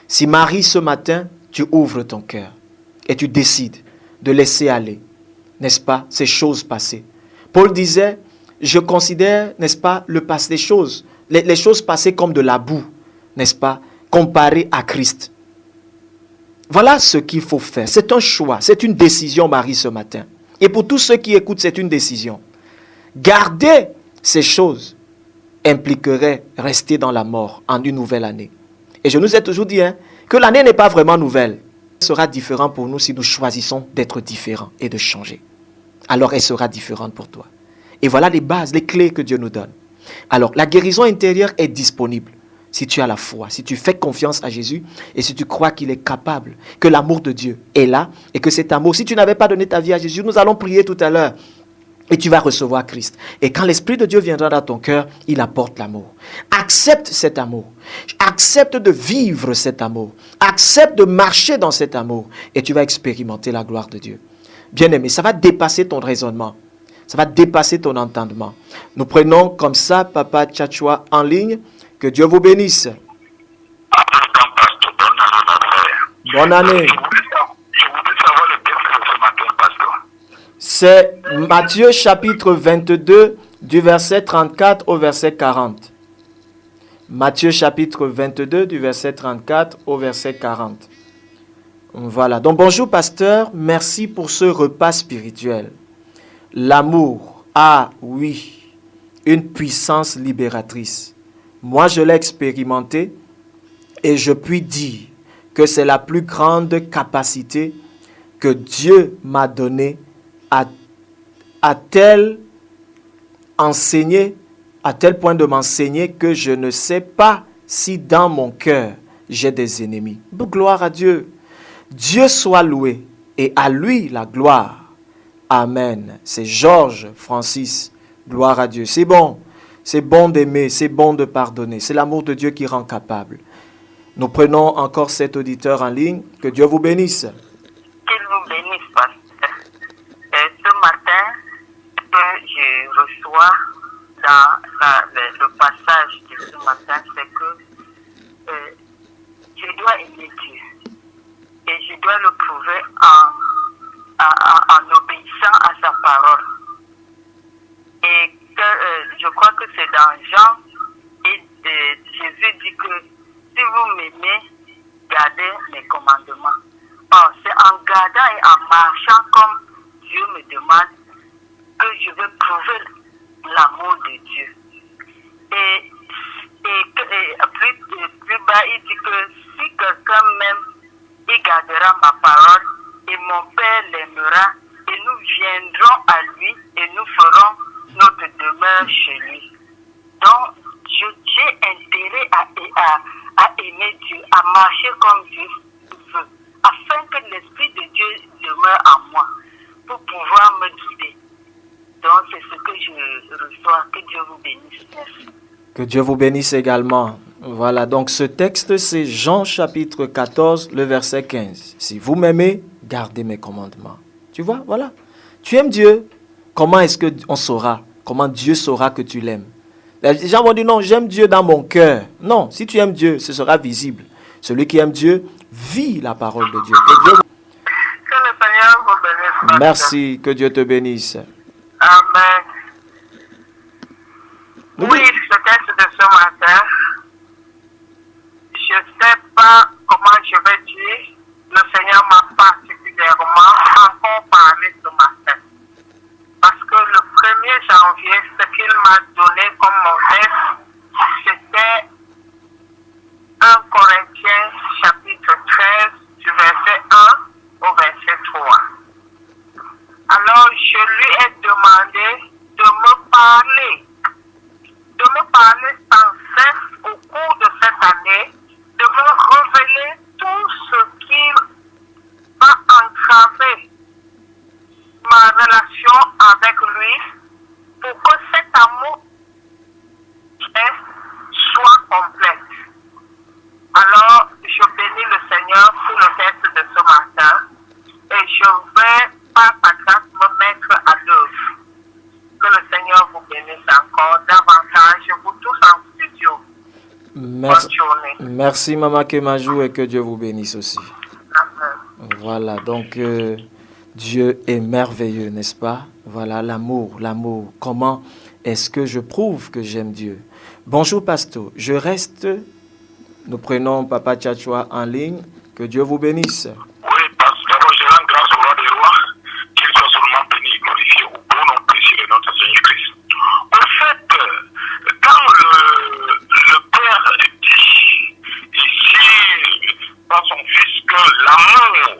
Si Marie, ce matin, tu ouvres ton cœur et tu décides de laisser aller, n'est-ce pas, ces choses passées. Paul disait, je considère, n'est-ce pas, le passé, les choses passées comme de la boue, n'est-ce pas, comparé à Christ. Voilà ce qu'il faut faire. C'est un choix, c'est une décision, Marie, ce matin. Et pour tous ceux qui écoutent, c'est une décision. Garder ces choses impliquerait rester dans la mort en une nouvelle année. Et je nous ai toujours dit que l'année n'est pas vraiment nouvelle. sera différente pour nous si nous choisissons d'être différents et de changer. Alors elle sera différente pour toi. Et voilà les bases, les clés que Dieu nous donne. Alors la guérison intérieure est disponible si tu as la foi, si tu fais confiance à Jésus et si tu crois qu'il est capable, que l'amour de Dieu est là et que cet amour, si tu n'avais pas donné ta vie à Jésus, nous allons prier tout à l'heure. Et tu vas recevoir Christ. Et quand l'Esprit de Dieu viendra dans ton cœur, il apporte l'amour. Accepte cet amour. Accepte de vivre cet amour. Accepte de marcher dans cet amour. Et tu vas expérimenter la gloire de Dieu. Bien-aimé, ça va dépasser ton raisonnement. Ça va dépasser ton entendement. Nous prenons comme ça Papa Tchatchoua en ligne. Que Dieu vous bénisse. Bonne année. Je voudrais savoir le texte de ce matin, pasteur. C'est Matthieu chapitre 22 du verset 34 au verset 40. Matthieu chapitre 22 du verset 34 au verset 40. Voilà. Donc bonjour pasteur, merci pour ce repas spirituel. L'amour a, oui, une puissance libératrice. Moi je l'ai expérimenté et je puis dire que c'est la plus grande capacité que Dieu m'a donnée à tel point de m'enseigner que je ne sais pas si dans mon cœur j'ai des ennemis. Gloire à Dieu. Dieu soit loué et à lui la gloire. Amen. C'est Georges Francis. Gloire à Dieu. C'est bon d'aimer, c'est bon de pardonner. C'est l'amour de Dieu qui rend capable. Nous prenons encore cet auditeur en ligne. Que Dieu vous bénisse. Qu'il vous bénisse, pasteur. Ce matin, que je reçois dans le passage de ce matin, c'est que je dois aimer Dieu. Et je dois le prouver en obéissant à sa parole. Et je crois que c'est dans Jean, et Jésus dit que si vous m'aimez, gardez mes commandements. Or, c'est en gardant et en marchant comme Dieu me demande que je vais prouver l'amour de Dieu. Et plus bas, il dit que si quelqu'un m'aime, il gardera ma parole et mon Père l'aimera et nous viendrons à lui et nous ferons notre demeure chez lui. Donc, j'ai intérêt à aimer Dieu, à marcher comme Dieu veut, afin que l'Esprit de Dieu demeure en moi, pour pouvoir me guider. Donc, c'est ce que je reçois. Que Dieu vous bénisse. Merci. Que Dieu vous bénisse également. Voilà, donc ce texte, c'est Jean chapitre 14, le verset 15. Si vous m'aimez, gardez mes commandements. Tu vois, voilà. Tu aimes Dieu. Comment est-ce qu'on saura? Comment Dieu saura que tu l'aimes? Les gens vont dire non, j'aime Dieu dans mon cœur. Non, si tu aimes Dieu, ce sera visible. Celui qui aime Dieu vit la parole de Dieu. Que le Seigneur vous bénisse. Merci, que Dieu te bénisse. Amen. Oui, le texte de ce matin, je ne sais pas comment je vais dire. Le Seigneur m'a particulièrement encore parlé ce matin. Parce que le 1er janvier, ce qu'il m'a donné comme mon texte, c'était 1 Corinthiens chapitre 13, du verset 1 au verset 3. Alors, je lui ai demandé de me parler sans cesse au cours de cette année, de me révéler tout ce qui va entraver ma relation avec lui pour que cet amour soit complète. Alors, je bénis le Seigneur pour le texte de ce matin et je vais, par sa grâce, me mettre à l'œuvre. Que le Seigneur vous bénisse encore davantage, vous tous en studio. Merci, bonne journée. Merci Maman Kemajou et que Dieu vous bénisse aussi. Amen. Voilà, donc Dieu est merveilleux, n'est-ce pas? Voilà, l'amour. Comment est-ce que je prouve que j'aime Dieu? Bonjour Pasteur, je reste. Nous prenons Papa Tchatchoua en ligne. Que Dieu vous bénisse. Oui, parce que d'abord, je rends grâce au roi des rois, qu'il soit seulement béni, glorifié au bon nom précieux de notre Seigneur Christ. En fait, quand le Père dit ici par son Fils que l'amour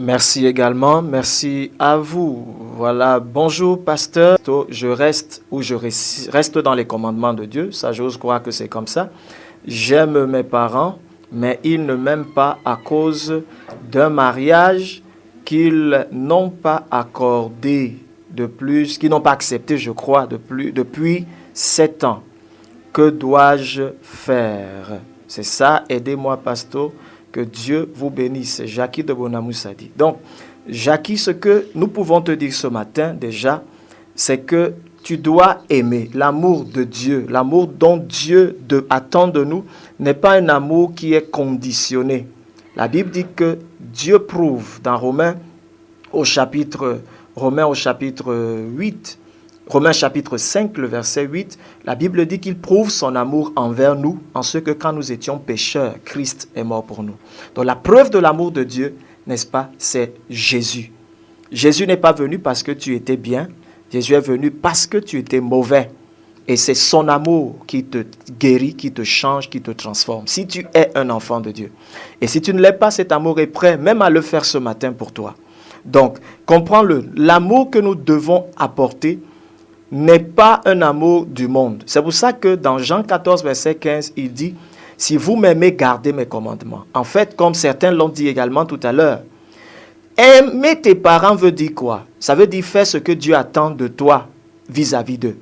Merci également. Merci à vous. Voilà. Bonjour, pasteur. Je reste ou je reste dans les commandements de Dieu. Ça, j'ose croire que c'est comme ça. J'aime mes parents, mais ils ne m'aiment pas à cause d'un mariage qu'ils n'ont pas accordé qu'ils n'ont pas accepté, je crois, depuis 7 ans. Que dois-je faire? C'est ça, aidez-moi, pasteur. Que Dieu vous bénisse. Jackie de Bonamoussa dit. Donc, Jackie, ce que nous pouvons te dire ce matin déjà, c'est que tu dois aimer l'amour de Dieu. L'amour dont Dieu attend de nous n'est pas un amour qui est conditionné. La Bible dit que Dieu prouve dans Romains chapitre 5, le verset 8, la Bible dit qu'il prouve son amour envers nous en ce que quand nous étions pécheurs, Christ est mort pour nous. Donc la preuve de l'amour de Dieu, n'est-ce pas, c'est Jésus. Jésus n'est pas venu parce que tu étais bien, Jésus est venu parce que tu étais mauvais. Et c'est son amour qui te guérit, qui te change, qui te transforme. Si tu es un enfant de Dieu. Et si tu ne l'es pas, cet amour est prêt même à le faire ce matin pour toi. Donc, comprends-le, l'amour que nous devons apporter n'est pas un amour du monde. C'est pour ça que dans Jean 14, verset 15, il dit, « Si vous m'aimez, gardez mes commandements. » En fait, comme certains l'ont dit également tout à l'heure, aimer tes parents veut dire quoi? Ça veut dire faire ce que Dieu attend de toi vis-à-vis d'eux.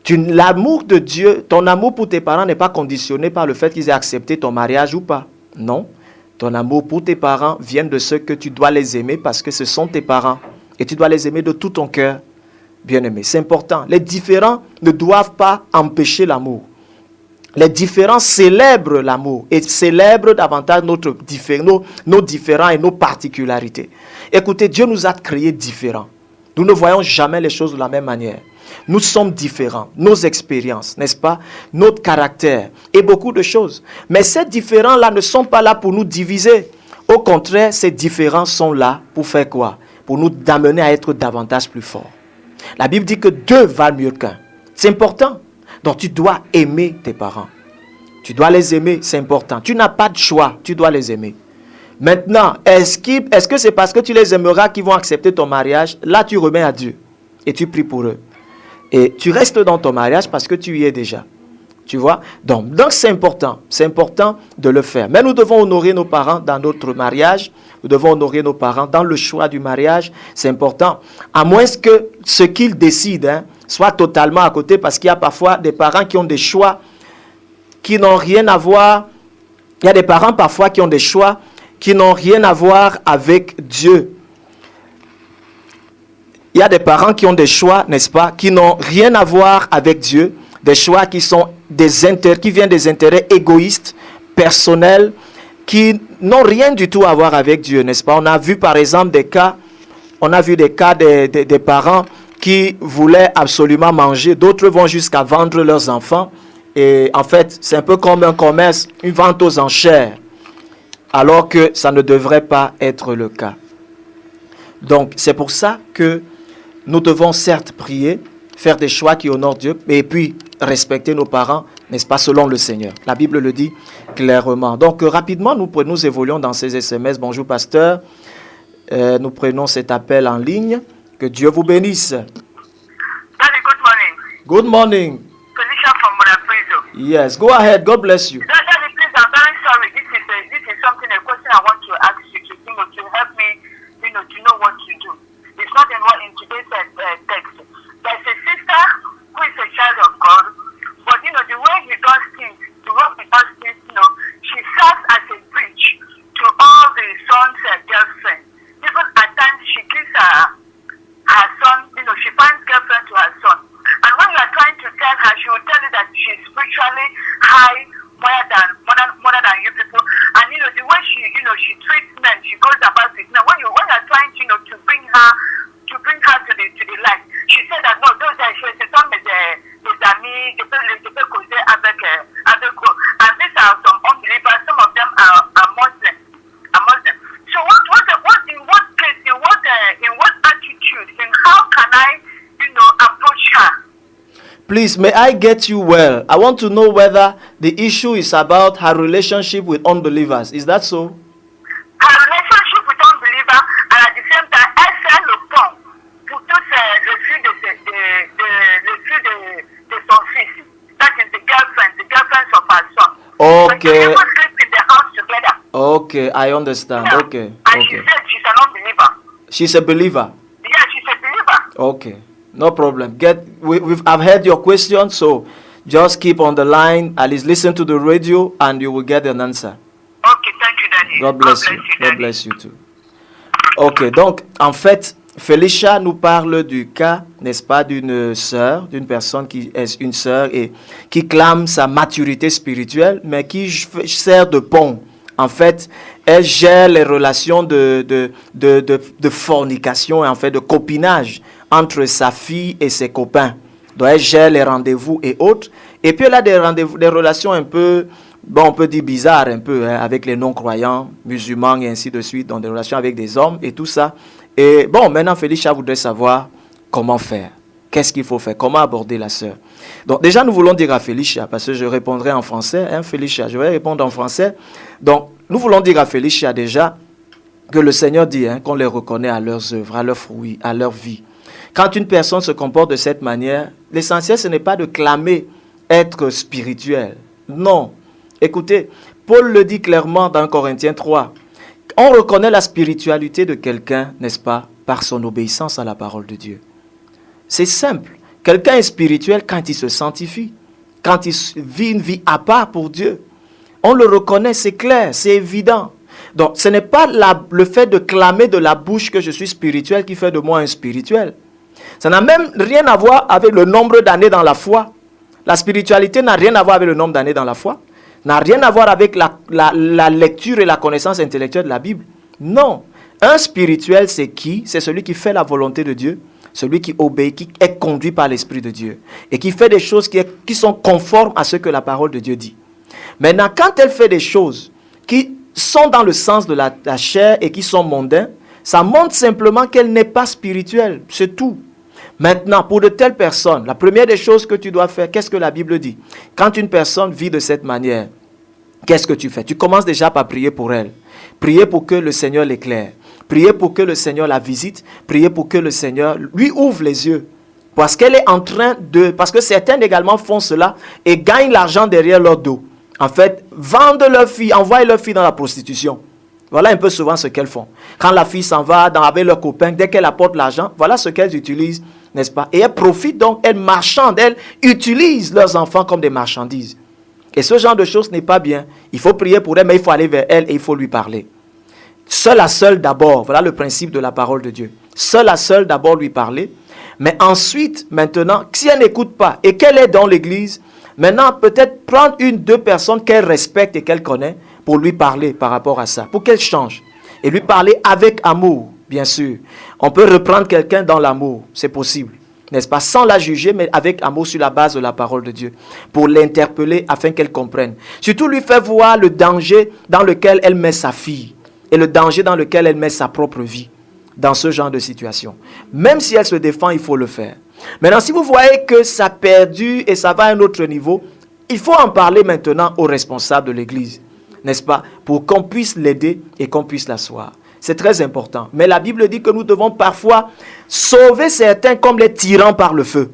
L'amour de Dieu, ton amour pour tes parents n'est pas conditionné par le fait qu'ils aient accepté ton mariage ou pas. Non. Ton amour pour tes parents vient de ce que tu dois les aimer parce que ce sont tes parents. Et tu dois les aimer de tout ton cœur. Bien-aimé, c'est important. Les différends ne doivent pas empêcher l'amour. Les différents célèbrent l'amour et célèbrent davantage nos différends et nos particularités. Écoutez, Dieu nous a créés différents. Nous ne voyons jamais les choses de la même manière. Nous sommes différents, nos expériences, n'est-ce pas, notre caractère et beaucoup de choses. Mais ces différents-là ne sont pas là pour nous diviser. Au contraire, ces différents sont là pour faire quoi? Pour nous amener à être davantage plus forts. La Bible dit que 2 valent mieux qu'un. C'est important. Donc tu dois aimer tes parents. Tu dois les aimer, c'est important. Tu n'as pas de choix, tu dois les aimer. Maintenant, est-ce que c'est parce que tu les aimeras qu'ils vont accepter ton mariage? Là, tu remets à Dieu et tu pries pour eux. Et tu restes dans ton mariage parce que tu y es déjà. Tu vois? Donc c'est important. C'est important de le faire. Mais nous devons honorer nos parents dans notre mariage. Nous devons honorer nos parents dans le choix du mariage. C'est important. À moins que ce qu'ils décident soit totalement à côté, parce qu'il y a parfois des parents qui ont des choix qui n'ont rien à voir. Il y a des parents parfois qui ont des choix qui n'ont rien à voir avec Dieu. Il y a des parents qui ont des choix, n'est-ce pas, qui n'ont rien à voir avec Dieu. Des choix qui viennent des intérêts égoïstes, personnels, qui n'ont rien du tout à voir avec Dieu, n'est-ce pas? On a vu par exemple des cas des parents qui voulaient absolument manger. D'autres vont jusqu'à vendre leurs enfants. Et en fait, c'est un peu comme un commerce, une vente aux enchères. Alors que ça ne devrait pas être le cas. Donc, c'est pour ça que nous devons certes prier, faire des choix qui honorent Dieu, et puis respecter nos parents, n'est-ce pas, selon le Seigneur. La Bible le dit clairement. Donc, rapidement, nous évoluons dans ces SMS. Bonjour, pasteur. Nous prenons cet appel en ligne. Que Dieu vous bénisse. Daddy, good morning. Good morning. Felicia from Monaprizo. Yes, go ahead. God bless you. Daddy, please, I'm very sorry. This is something, a question I want to ask you to help me, to know what to do. It's not in today's text. There's a sister who is a child of God, but the way he does things, she serves as a bridge to all the son's girlfriends. Even at times she gives her son, she finds girlfriend to her son. And when you are trying to tell her, she will tell you that she's spiritually high, more than you people. And the way she treats men, she goes about it. Now when you are trying to bring her to the light, she said that no, those are she said some des amis, they peut causer avec eux. And these are some unbelievers, some of them are Muslims. So in what attitude, in how can I approach her? Please, may I get you well? I want to know whether the issue is about her relationship with unbelievers. Is that so? Her relationship with unbelievers, We both sleep in the house together. Okay, I understand. Yeah. Okay, And she okay. said she's a non-believer. She's a believer. Yeah, she's a believer. Okay, no problem. I've heard your question, so just keep on the line. At least listen to the radio, and you will get an answer. Okay, thank you, Daddy. God bless you. God Daddy. bless you too. Ok, donc en fait, Felicia nous parle du cas, n'est-ce pas, d'une sœur, d'une personne qui est une sœur et qui clame sa maturité spirituelle, mais qui sert de pont. En fait, elle gère les relations de fornication et en fait de copinage entre sa fille et ses copains. Donc elle gère les rendez-vous et autres. Et puis elle a des relations un peu, bon, on peut dire bizarres un peu, hein, avec les non-croyants, musulmans et ainsi de suite, dans des relations avec des hommes et tout ça. Et bon, maintenant Felicia voudrait savoir comment faire. Qu'est-ce qu'il faut faire? Comment aborder la sœur? Donc déjà, nous voulons dire à Felicia, parce que je répondrai en français, hein, Felicia, je vais répondre en français. Donc, nous voulons dire à Felicia déjà que le Seigneur dit hein, qu'on les reconnaît à leurs œuvres, à leurs fruits, à leur vie. Quand une personne se comporte de cette manière, l'essentiel, ce n'est pas de clamer être spirituel. Non. Écoutez, Paul le dit clairement dans Corinthiens 3. On reconnaît la spiritualité de quelqu'un, n'est-ce pas, par son obéissance à la parole de Dieu. C'est simple. Quelqu'un est spirituel quand il se sanctifie, quand il vit une vie à part pour Dieu. On le reconnaît, c'est clair, c'est évident. Donc, ce n'est pas le fait de clamer de la bouche que je suis spirituel qui fait de moi un spirituel. Ça n'a même rien à voir avec le nombre d'années dans la foi. La spiritualité n'a rien à voir avec le nombre d'années dans la foi. N'a rien à voir avec la lecture et la connaissance intellectuelle de la Bible. Non. Un spirituel, c'est qui? C'est celui qui fait la volonté de Dieu, celui qui obéit, qui est conduit par l'Esprit de Dieu et qui fait des choses qui sont conformes à ce que la parole de Dieu dit. Maintenant, quand elle fait des choses qui sont dans le sens de la chair et qui sont mondains, ça montre simplement qu'elle n'est pas spirituelle. C'est tout. Maintenant, pour de telles personnes, la première des choses que tu dois faire, qu'est-ce que la Bible dit? Quand une personne vit de cette manière, qu'est-ce que tu fais? Tu commences déjà par prier pour elle. Prier pour que le Seigneur l'éclaire. Prier pour que le Seigneur la visite. Prier pour que le Seigneur lui ouvre les yeux. Parce qu'elle est en train de... Parce que certains également font cela et gagnent l'argent derrière leur dos. En fait, vendent leur fille, envoient leur fille dans la prostitution. Voilà un peu souvent ce qu'elles font. Quand la fille s'en va avec leurs copains, dès qu'elle apporte l'argent, voilà ce qu'elles utilisent, n'est-ce pas? Et elles profitent donc, elles marchandent, elles utilisent leurs enfants comme des marchandises. Et ce genre de choses n'est pas bien. Il faut prier pour elle, mais il faut aller vers elle et il faut lui parler. Seul à seul d'abord, voilà le principe de la parole de Dieu. Seul à seul d'abord lui parler, mais ensuite, maintenant, si elle n'écoute pas et qu'elle est dans l'église, maintenant peut-être prendre une, deux personnes qu'elle respecte et qu'elle connaît pour lui parler par rapport à ça, pour qu'elle change. Et lui parler avec amour, bien sûr. On peut reprendre quelqu'un dans l'amour, c'est possible. N'est-ce pas? Sans la juger, mais avec amour sur la base de la parole de Dieu. Pour l'interpeller afin qu'elle comprenne. Surtout lui faire voir le danger dans lequel elle met sa fille. Et le danger dans lequel elle met sa propre vie. Dans ce genre de situation. Même si elle se défend, il faut le faire. Maintenant, si vous voyez que ça a perdu et ça va à un autre niveau, il faut en parler maintenant aux responsables de l'église. N'est-ce pas? Pour qu'on puisse l'aider et qu'on puisse l'asseoir. C'est très important. Mais la Bible dit que nous devons parfois sauver certains comme les tyrans par le feu.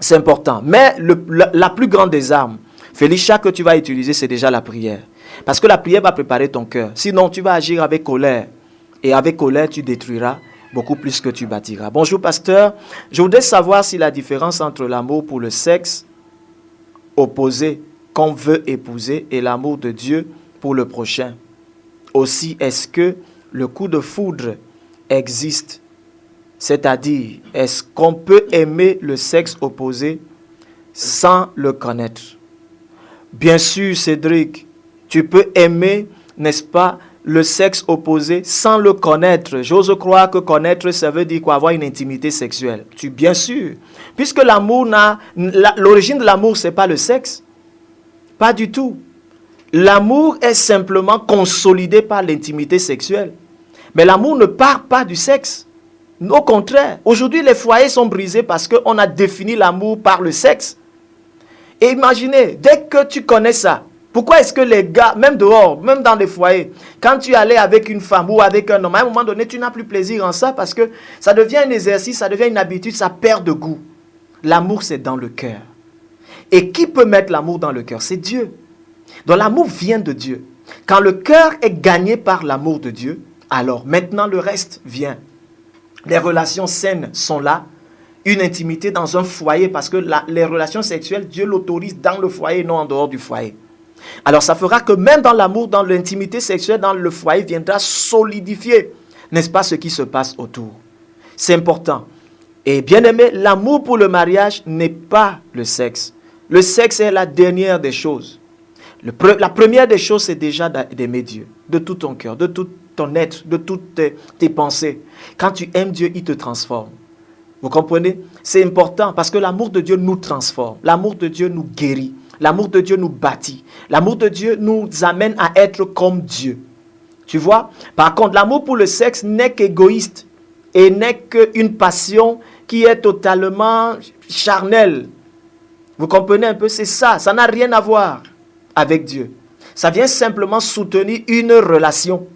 C'est important. Mais la plus grande des armes, Felicia, que tu vas utiliser, c'est déjà la prière. Parce que la prière va préparer ton cœur. Sinon, tu vas agir avec colère. Et avec colère, tu détruiras beaucoup plus que tu bâtiras. Bonjour, pasteur. Je voudrais savoir si la différence entre l'amour pour le sexe opposé qu'on veut épouser et l'amour de Dieu pour le prochain. Aussi, est-ce que le coup de foudre existe? C'est-à-dire, est-ce qu'on peut aimer le sexe opposé sans le connaître? Bien sûr, Cédric, tu peux aimer, n'est-ce pas, le sexe opposé sans le connaître. J'ose croire que connaître, ça veut dire quoi? Avoir une intimité sexuelle. Bien sûr. Puisque l'amour l'origine de l'amour, ce n'est pas le sexe. Pas du tout. L'amour est simplement consolidé par l'intimité sexuelle. Mais l'amour ne part pas du sexe. Au contraire, aujourd'hui, les foyers sont brisés parce qu'on a défini l'amour par le sexe. Et imaginez, dès que tu connais ça, pourquoi est-ce que les gars, même dehors, même dans les foyers, quand tu allais avec une femme ou avec un homme, à un moment donné, tu n'as plus plaisir en ça parce que ça devient un exercice, ça devient une habitude, ça perd de goût. L'amour, c'est dans le cœur. Et qui peut mettre l'amour dans le cœur? C'est Dieu. Donc l'amour vient de Dieu. Quand le cœur est gagné par l'amour de Dieu, alors maintenant le reste vient. Les relations saines sont là. Une intimité dans un foyer, parce que les relations sexuelles, Dieu l'autorise dans le foyer, non en dehors du foyer. Alors ça fera que même dans l'amour, dans l'intimité sexuelle, dans le foyer, viendra solidifier, n'est-ce pas, ce qui se passe autour. C'est important. Et bien aimé, l'amour pour le mariage n'est pas le sexe. Le sexe est la dernière des choses. La première des choses, c'est déjà d'aimer Dieu, de tout ton cœur, de tout ton être, de toutes tes pensées. Quand tu aimes Dieu, il te transforme. Vous comprenez? C'est important parce que l'amour de Dieu nous transforme. L'amour de Dieu nous guérit. L'amour de Dieu nous bâtit. L'amour de Dieu nous amène à être comme Dieu. Tu vois? Par contre, l'amour pour le sexe n'est qu'égoïste et n'est qu'une passion qui est totalement charnelle. Vous comprenez un peu? C'est ça. Ça n'a rien à voir avec Dieu. Ça vient simplement soutenir une relation.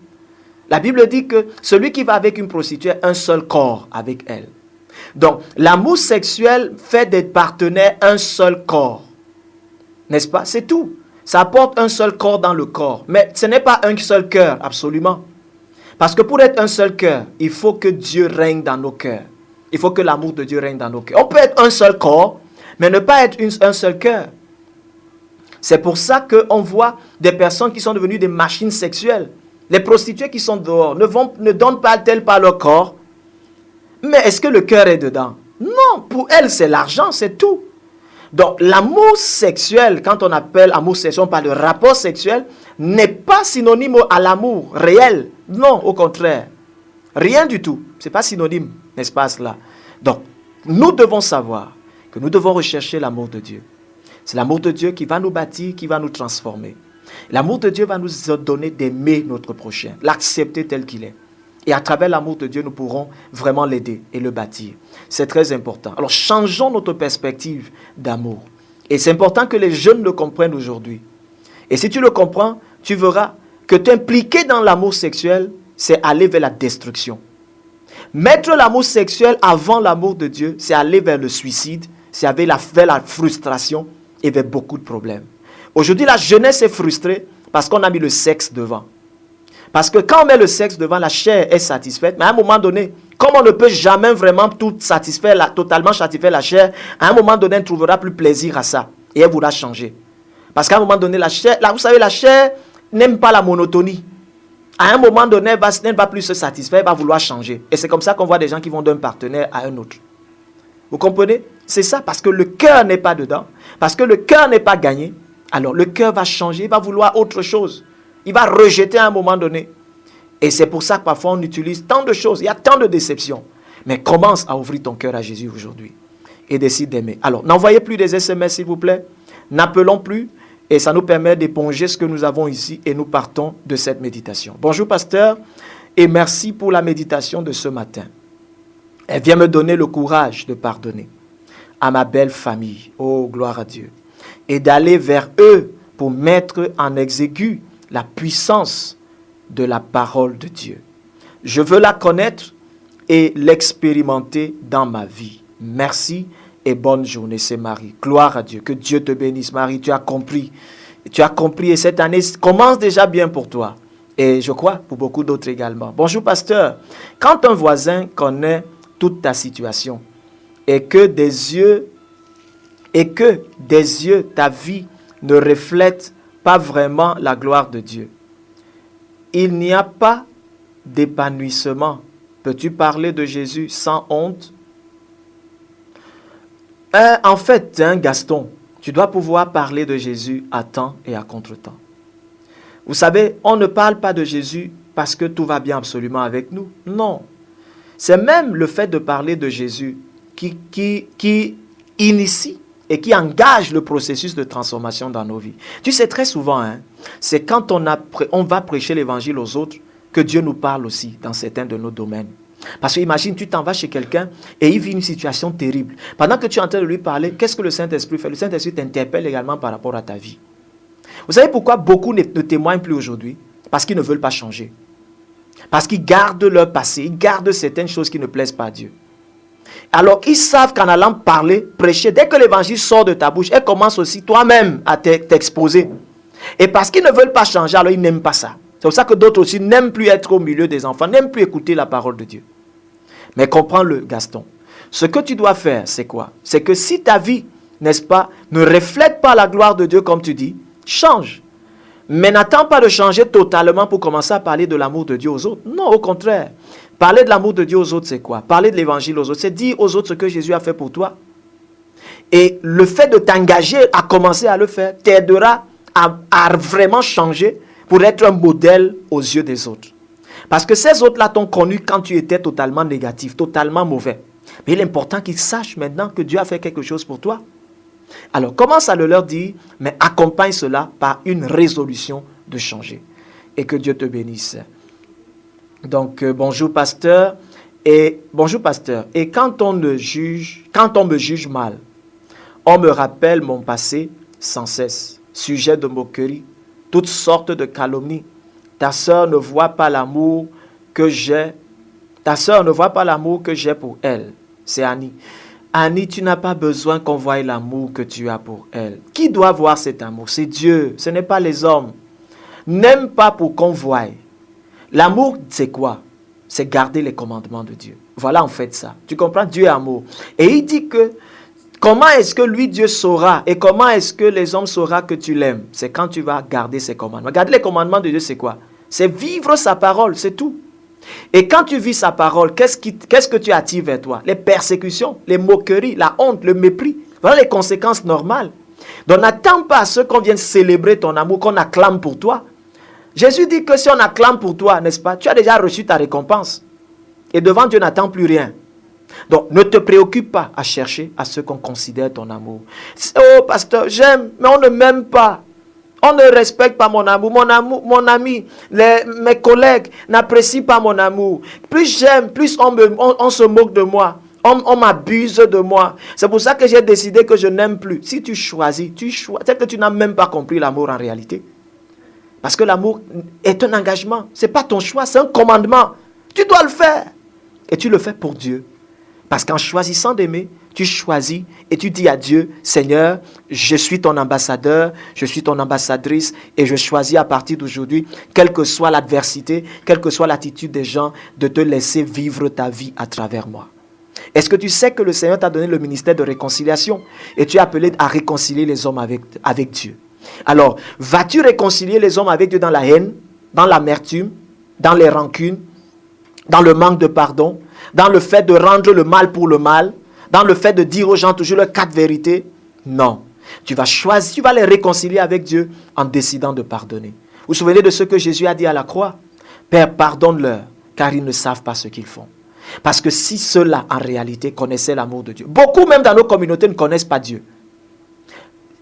La Bible dit que celui qui va avec une prostituée a un seul corps avec elle. Donc, l'amour sexuel fait des partenaires un seul corps. N'est-ce pas? C'est tout. Ça apporte un seul corps dans le corps. Mais ce n'est pas un seul cœur, absolument. Parce que pour être un seul cœur, il faut que Dieu règne dans nos cœurs. Il faut que l'amour de Dieu règne dans nos cœurs. On peut être un seul corps, mais ne pas être un seul cœur. C'est pour ça qu'on voit des personnes qui sont devenues des machines sexuelles. Les prostituées qui sont dehors ne donnent pas-elles pas leur corps. Mais est-ce que le cœur est dedans? Non, pour elles, c'est l'argent, c'est tout. Donc, l'amour sexuel, quand on appelle amour sexuel, on parle de rapport sexuel, n'est pas synonyme à l'amour réel. Non, au contraire. Rien du tout. Ce n'est pas synonyme, n'est-ce pas cela? Donc, nous devons savoir que nous devons rechercher l'amour de Dieu. C'est l'amour de Dieu qui va nous bâtir, qui va nous transformer. L'amour de Dieu va nous donner d'aimer notre prochain, l'accepter tel qu'il est. Et à travers l'amour de Dieu, nous pourrons vraiment l'aider et le bâtir. C'est très important. Alors, changeons notre perspective d'amour. Et c'est important que les jeunes le comprennent aujourd'hui. Et si tu le comprends, tu verras que t'impliquer dans l'amour sexuel, c'est aller vers la destruction. Mettre l'amour sexuel avant l'amour de Dieu, c'est aller vers le suicide, c'est aller vers la frustration et vers beaucoup de problèmes. Aujourd'hui, la jeunesse est frustrée parce qu'on a mis le sexe devant. Parce que quand on met le sexe devant, la chair est satisfaite. Mais à un moment donné, comme on ne peut jamais vraiment totalement satisfaire la chair, à un moment donné, elle ne trouvera plus plaisir à ça. Et elle voudra changer. Parce qu'à un moment donné, la chair, là, vous savez, la chair n'aime pas la monotonie. À un moment donné, elle ne va plus se satisfaire, elle va vouloir changer. Et c'est comme ça qu'on voit des gens qui vont d'un partenaire à un autre. Vous comprenez? C'est ça, parce que le cœur n'est pas dedans. Parce que le cœur n'est pas gagné. Alors le cœur va changer, il va vouloir autre chose. Il va rejeter à un moment donné. Et c'est pour ça que parfois on utilise tant de choses. Il y a tant de déceptions. Mais commence à ouvrir ton cœur à Jésus aujourd'hui. Et décide d'aimer. Alors, n'envoyez plus des SMS s'il vous plaît. N'appelons plus. Et ça nous permet d'éponger ce que nous avons ici. Et nous partons de cette méditation. Bonjour pasteur. Et merci pour la méditation de ce matin. Elle vient me donner le courage de pardonner à ma belle famille. Oh, gloire à Dieu. Et d'aller vers eux pour mettre en exécu la puissance de la parole de Dieu. Je veux la connaître et l'expérimenter dans ma vie. Merci et bonne journée, c'est Marie. Gloire à Dieu. Que Dieu te bénisse, Marie. Tu as compris. Tu as compris et cette année commence déjà bien pour toi. Et je crois pour beaucoup d'autres également. Bonjour, pasteur. Quand un voisin connaît toute ta situation et que des yeux, ta vie ne reflète pas vraiment la gloire de Dieu, il n'y a pas d'épanouissement. Peux-tu parler de Jésus sans honte? En fait, Gaston, tu dois pouvoir parler de Jésus à temps et à contre-temps. Vous savez, on ne parle pas de Jésus parce que tout va bien absolument avec nous. Non. C'est même le fait de parler de Jésus qui initie et qui engage le processus de transformation dans nos vies. Tu sais, très souvent, c'est quand on va prêcher l'évangile aux autres que Dieu nous parle aussi dans certains de nos domaines. Parce que imagine, tu t'en vas chez quelqu'un et il vit une situation terrible. Pendant que tu es en train de lui parler, qu'est-ce que le Saint-Esprit fait? Le Saint-Esprit t'interpelle également par rapport à ta vie. Vous savez pourquoi beaucoup ne témoignent plus aujourd'hui? Parce qu'ils ne veulent pas changer. Parce qu'ils gardent leur passé, ils gardent certaines choses qui ne plaisent pas à Dieu. Alors ils savent qu'en allant parler, prêcher, dès que l'évangile sort de ta bouche, elle commence aussi toi-même à t'exposer. Et parce qu'ils ne veulent pas changer, alors ils n'aiment pas ça. C'est pour ça que d'autres aussi n'aiment plus être au milieu des enfants, n'aiment plus écouter la parole de Dieu. Mais comprends-le, Gaston. Ce que tu dois faire, c'est quoi? C'est que si ta vie, n'est-ce pas, ne reflète pas la gloire de Dieu comme tu dis, change. Mais n'attends pas de changer totalement pour commencer à parler de l'amour de Dieu aux autres. Non, au contraire. Parler de l'amour de Dieu aux autres, c'est quoi? Parler de l'évangile aux autres, c'est dire aux autres ce que Jésus a fait pour toi. Et le fait de t'engager à commencer à le faire t'aidera à vraiment changer pour être un modèle aux yeux des autres. Parce que ces autres-là t'ont connu quand tu étais totalement négatif, totalement mauvais. Mais il est important qu'ils sachent maintenant que Dieu a fait quelque chose pour toi. Alors, commence à le leur dire, mais accompagne cela par une résolution de changer. Et que Dieu te bénisse. Donc, bonjour pasteur. Et quand on me juge mal, on me rappelle mon passé sans cesse, sujet de moquerie, toutes sortes de calomnies. Ta sœur ne voit pas l'amour que j'ai. Ta sœur ne voit pas l'amour que j'ai pour elle. C'est Annie. Annie, tu n'as pas besoin qu'on voie l'amour que tu as pour elle. Qui doit voir cet amour? C'est Dieu, ce n'est pas les hommes. N'aime pas pour qu'on voie. L'amour, c'est quoi? C'est garder les commandements de Dieu. Voilà en fait ça. Tu comprends? Dieu est amour. Et il dit que, comment est-ce que lui, Dieu saura? Et comment est-ce que les hommes sauront que tu l'aimes? C'est quand tu vas garder ses commandements. Garder les commandements de Dieu, c'est quoi? C'est vivre sa parole, c'est tout. Et quand tu vis sa parole, qu'est-ce que tu attires vers toi? Les persécutions, les moqueries, la honte, le mépris. Voilà les conséquences normales. Donc n'attends pas à ceux qu'on vienne célébrer ton amour, qu'on acclame pour toi. Jésus dit que si on acclame pour toi, n'est-ce pas, tu as déjà reçu ta récompense. Et devant Dieu, n'attends plus rien. Donc ne te préoccupe pas à chercher à ceux qu'on considère ton amour. Oh pasteur, j'aime, mais on ne m'aime pas. On ne respecte pas mon amour, mon ami, mes collègues n'apprécient pas mon amour. Plus j'aime, plus on se moque de moi. On m'abuse de moi. C'est pour ça que j'ai décidé que je n'aime plus. Si tu choisis, c'est que tu n'as même pas compris l'amour en réalité. Parce que l'amour est un engagement. Ce n'est pas ton choix, c'est un commandement. Tu dois le faire. Et tu le fais pour Dieu. Parce qu'en choisissant d'aimer, tu choisis et tu dis à Dieu, Seigneur, je suis ton ambassadeur, je suis ton ambassadrice et je choisis à partir d'aujourd'hui, quelle que soit l'adversité, quelle que soit l'attitude des gens, de te laisser vivre ta vie à travers moi. Est-ce que tu sais que le Seigneur t'a donné le ministère de réconciliation et tu es appelé à réconcilier les hommes avec Dieu? Alors, vas-tu réconcilier les hommes avec Dieu dans la haine, dans l'amertume, dans les rancunes, dans le manque de pardon, dans le fait de rendre le mal pour le mal, dans le fait de dire aux gens toujours leurs 4 vérités? Non. Tu vas choisir, tu vas les réconcilier avec Dieu en décidant de pardonner. Vous vous souvenez de ce que Jésus a dit à la croix? Père, pardonne-leur, car ils ne savent pas ce qu'ils font. Parce que si ceux-là, en réalité, connaissaient l'amour de Dieu, beaucoup même dans nos communautés ne connaissent pas Dieu.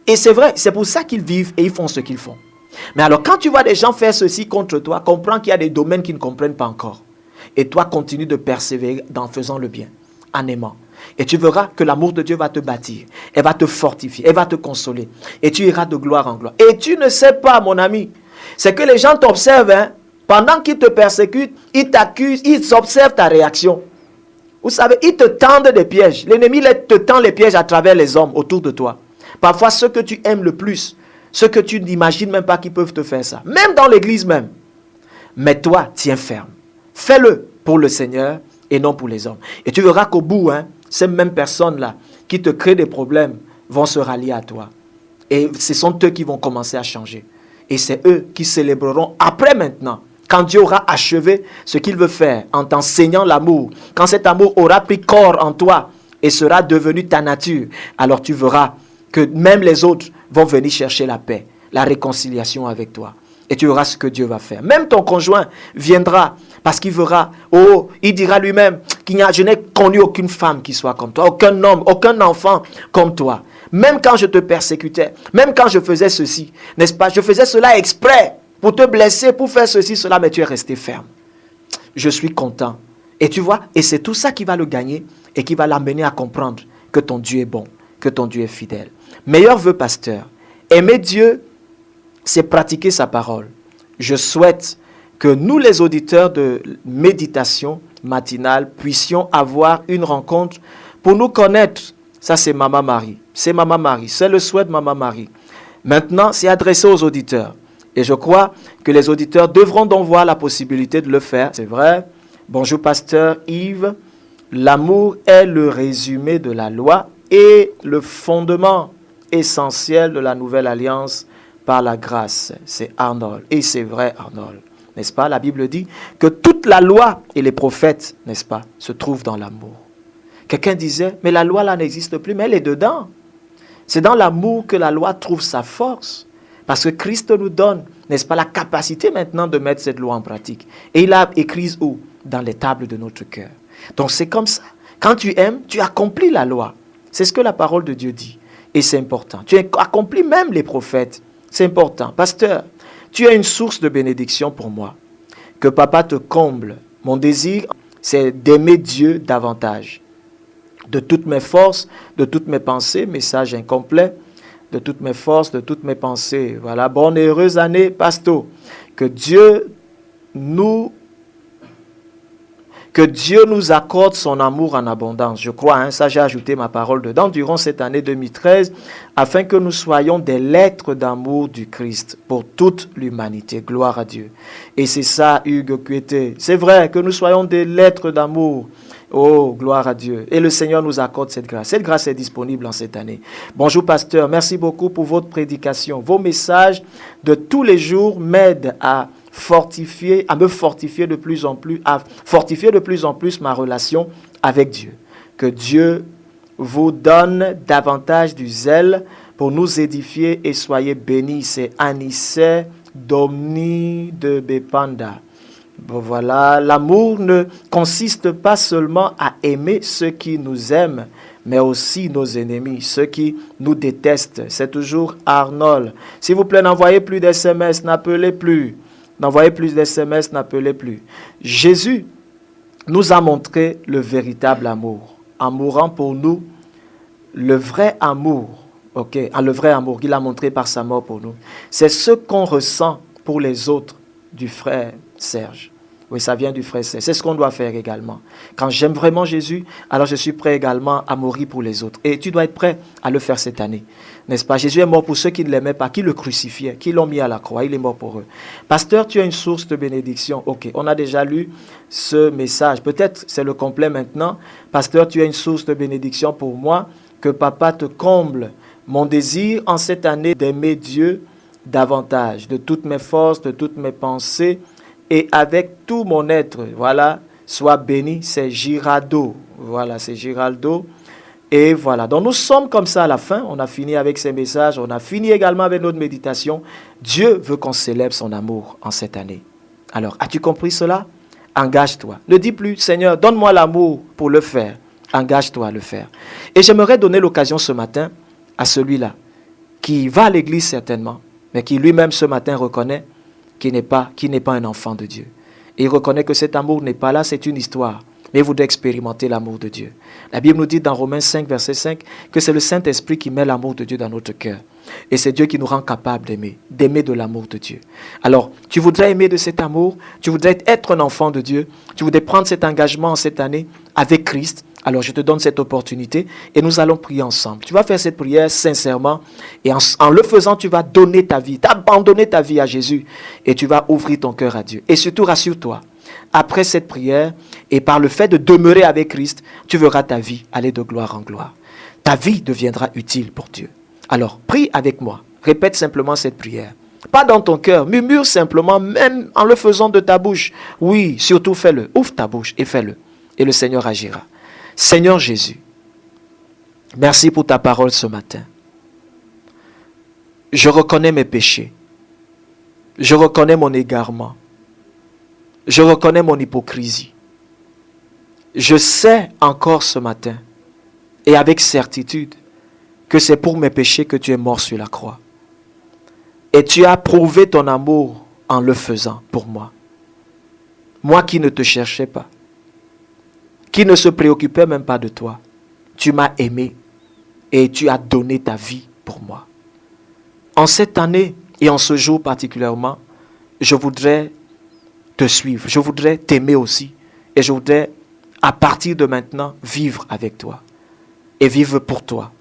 Et c'est vrai, c'est pour ça qu'ils vivent et ils font ce qu'ils font. Mais alors, quand tu vois des gens faire ceci contre toi, comprends qu'il y a des domaines qu'ils ne comprennent pas encore. Et toi, continue de persévérer en faisant le bien, en aimant. Et tu verras que l'amour de Dieu va te bâtir, elle va te fortifier, elle va te consoler. Et tu iras de gloire en gloire. Et tu ne sais pas, mon ami, c'est que les gens t'observent, hein, pendant qu'ils te persécutent, ils t'accusent, ils observent ta réaction. Vous savez, ils te tendent des pièges. L'ennemi te tend les pièges à travers les hommes autour de toi. Parfois, ceux que tu aimes le plus, ceux que tu n'imagines même pas qu'ils peuvent te faire ça. Même dans l'église même. Mais toi, tiens ferme. Fais-le pour le Seigneur et non pour les hommes. Et tu verras qu'au bout, hein, ces mêmes personnes-là qui te créent des problèmes vont se rallier à toi. Et ce sont eux qui vont commencer à changer. Et c'est eux qui célébreront après maintenant. Quand Dieu aura achevé ce qu'il veut faire en t'enseignant l'amour, quand cet amour aura pris corps en toi et sera devenu ta nature, alors tu verras que même les autres vont venir chercher la paix, la réconciliation avec toi. Et tu verras ce que Dieu va faire. Même ton conjoint viendra parce qu'il verra, il dira lui-même je n'ai connu aucune femme qui soit comme toi, aucun homme, aucun enfant comme toi. Même quand je te persécutais, même quand je faisais ceci, n'est-ce pas? Je faisais cela exprès pour te blesser, pour faire ceci, cela, mais tu es resté ferme. Je suis content. Et tu vois, et c'est tout ça qui va le gagner et qui va l'amener à comprendre que ton Dieu est bon, que ton Dieu est fidèle. Meilleur vœu, pasteur. Aimer Dieu, c'est pratiquer sa parole. Je souhaite que nous, les auditeurs de méditation matinale, puissions avoir une rencontre pour nous connaître. Ça, c'est Maman Marie. C'est Maman Marie. C'est le souhait de Maman Marie. Maintenant, c'est adressé aux auditeurs. Et je crois que les auditeurs devront donc voir la possibilité de le faire. C'est vrai. Bonjour, pasteur Yves. L'amour est le résumé de la loi et le fondement essentiel de la nouvelle alliance par la grâce. C'est Arnold. Et c'est vrai, Arnold. N'est-ce pas? La Bible dit que toute la loi et les prophètes, n'est-ce pas, se trouvent dans l'amour. Quelqu'un disait, mais la loi là n'existe plus, mais elle est dedans. C'est dans l'amour que la loi trouve sa force. Parce que Christ nous donne, n'est-ce pas, la capacité maintenant de mettre cette loi en pratique. Et il a écrit où? Dans les tables de notre cœur. Donc c'est comme ça. Quand tu aimes, tu accomplis la loi. C'est ce que la parole de Dieu dit. Et c'est important. Tu accomplis même les prophètes. C'est important. Pasteur, tu es une source de bénédiction pour moi. Que papa te comble. Mon désir, c'est d'aimer Dieu davantage. De toutes mes forces, de toutes mes pensées, message incomplet, de toutes mes forces, de toutes mes pensées. Voilà, bonne et heureuse année, Pasto. Que Dieu nous accorde son amour en abondance. Je crois, ça j'ai ajouté ma parole dedans, durant cette année 2013, afin que nous soyons des lettres d'amour du Christ pour toute l'humanité. Gloire à Dieu. Et c'est ça, Hugues Cueté. C'est vrai que nous soyons des lettres d'amour. Oh, gloire à Dieu. Et le Seigneur nous accorde cette grâce. Cette grâce est disponible en cette année. Bonjour, pasteur. Merci beaucoup pour votre prédication. Vos messages de tous les jours m'aident à me fortifier de plus en plus, à fortifier de plus en plus ma relation avec Dieu. Que Dieu vous donne davantage du zèle pour nous édifier et soyez bénis. C'est Anissé Domni de Bepanda. Bon, voilà, l'amour ne consiste pas seulement à aimer ceux qui nous aiment, mais aussi nos ennemis, ceux qui nous détestent. C'est toujours Arnold. S'il vous plaît, n'envoyez plus d'SMS, n'appelez plus. N'envoyez plus d'SMS, n'appelez plus. Jésus nous a montré le véritable amour, en mourant pour nous, le vrai amour, le vrai amour qu'il a montré par sa mort pour nous. C'est ce qu'on ressent pour les autres du frère Serge. Oui, ça vient du frère Serge. C'est ce qu'on doit faire également. Quand j'aime vraiment Jésus, alors je suis prêt également à mourir pour les autres. Et tu dois être prêt à le faire cette année. N'est-ce pas? Jésus est mort pour ceux qui ne l'aimaient pas, qui le crucifiaient, qui l'ont mis à la croix. Il est mort pour eux. Pasteur, tu as une source de bénédiction. Ok, on a déjà lu ce message. Peut-être c'est le complet maintenant. Pasteur, tu as une source de bénédiction pour moi. Que papa te comble. Mon désir en cette année d'aimer Dieu davantage, de toutes mes forces, de toutes mes pensées et avec tout mon être. Voilà, sois béni. C'est Giraldo. Voilà, c'est Giraldo. Et voilà, donc nous sommes comme ça à la fin, on a fini avec ces messages, on a fini également avec notre méditation. Dieu veut qu'on célèbre son amour en cette année. Alors, as-tu compris cela? Engage-toi. Ne dis plus, Seigneur, donne-moi l'amour pour le faire. Engage-toi à le faire. Et j'aimerais donner l'occasion ce matin à celui-là, qui va à l'église certainement, mais qui lui-même ce matin reconnaît qu'il n'est pas un enfant de Dieu. Et il reconnaît que cet amour n'est pas là, c'est une histoire. Mais vous devez expérimenter l'amour de Dieu. La Bible nous dit dans Romains 5, verset 5, que c'est le Saint-Esprit qui met l'amour de Dieu dans notre cœur. Et c'est Dieu qui nous rend capable d'aimer de l'amour de Dieu. Alors, tu voudrais aimer de cet amour, tu voudrais être un enfant de Dieu, tu voudrais prendre cet engagement en cette année avec Christ. Alors, je te donne cette opportunité et nous allons prier ensemble. Tu vas faire cette prière sincèrement et en le faisant, tu vas donner ta vie, t'abandonner ta vie à Jésus et tu vas ouvrir ton cœur à Dieu. Et surtout, rassure-toi. Après cette prière, et par le fait de demeurer avec Christ, tu verras ta vie aller de gloire en gloire. Ta vie deviendra utile pour Dieu. Alors, prie avec moi. Répète simplement cette prière. Pas dans ton cœur, murmure simplement, même en le faisant de ta bouche. Oui, surtout fais-le. Ouvre ta bouche et fais-le. Et le Seigneur agira. Seigneur Jésus, merci pour ta parole ce matin. Je reconnais mes péchés. Je reconnais mon égarement. Je reconnais mon hypocrisie. Je sais encore ce matin, et avec certitude, que c'est pour mes péchés que tu es mort sur la croix. Et tu as prouvé ton amour en le faisant pour moi. Moi qui ne te cherchais pas, qui ne se préoccupait même pas de toi, tu m'as aimé et tu as donné ta vie pour moi. En cette année et en ce jour particulièrement, je voudrais te suivre, je voudrais t'aimer aussi et je voudrais à partir de maintenant vivre avec toi et vivre pour toi.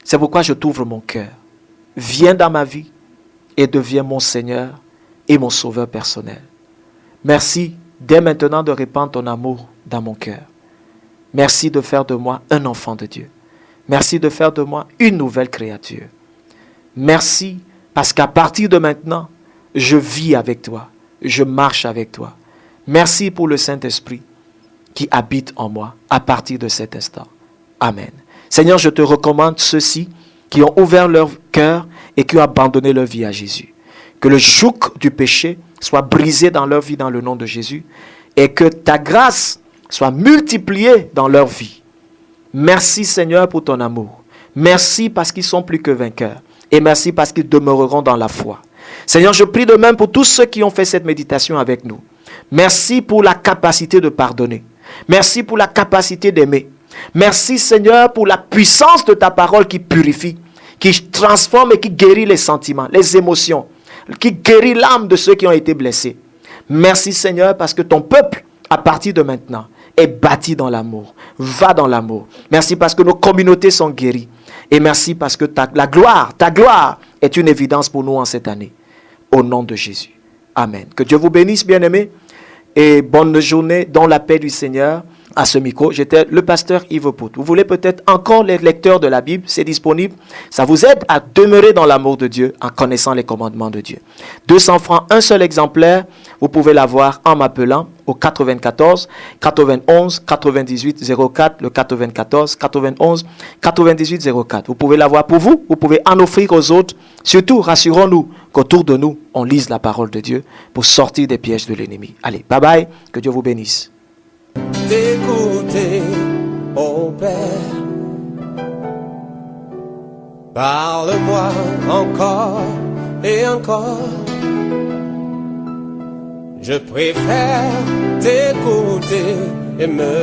C'est pourquoi je t'ouvre mon cœur viens dans ma vie et deviens mon Seigneur et mon Sauveur personnel. Merci dès maintenant de répandre ton amour dans mon cœur. Merci de faire de moi un enfant de Dieu. Merci de faire de moi une nouvelle créature. Merci parce qu'à partir de maintenant, je vis avec toi. Je marche avec toi. Merci pour le Saint-Esprit qui habite en moi à partir de cet instant. Amen. Seigneur, je te recommande ceux-ci qui ont ouvert leur cœur et qui ont abandonné leur vie à Jésus. Que le joug du péché soit brisé dans leur vie dans le nom de Jésus et que ta grâce soit multipliée dans leur vie. Merci Seigneur pour ton amour. Merci parce qu'ils sont plus que vainqueurs. Et merci parce qu'ils demeureront dans la foi. Seigneur, je prie de même pour tous ceux qui ont fait cette méditation avec nous. Merci pour la capacité de pardonner. Merci pour la capacité d'aimer. Merci Seigneur pour la puissance de ta parole qui purifie, qui transforme et qui guérit les sentiments, les émotions, qui guérit l'âme de ceux qui ont été blessés. Merci Seigneur parce que ton peuple, à partir de maintenant, est bâti dans l'amour. Va dans l'amour. Merci parce que nos communautés sont guéries. Et merci parce que ta gloire est une évidence pour nous en cette année. Au nom de Jésus. Amen. Que Dieu vous bénisse, bien-aimés. Et bonne journée dans la paix du Seigneur. À ce micro, j'étais le pasteur Yves Pout. Vous voulez peut-être encore les lecteurs de la Bible, c'est disponible. Ça vous aide à demeurer dans l'amour de Dieu en connaissant les commandements de Dieu. 200 francs, un seul exemplaire. Vous pouvez l'avoir en m'appelant au 94 91 98 04, le 94 91 98 04. Vous pouvez l'avoir pour vous, vous pouvez en offrir aux autres. Surtout, rassurons-nous qu'autour de nous, on lise la parole de Dieu pour sortir des pièges de l'ennemi. Allez, bye bye, que Dieu vous bénisse. T'écouter, ô Père, parle-moi encore et encore. Je préfère t'écouter et me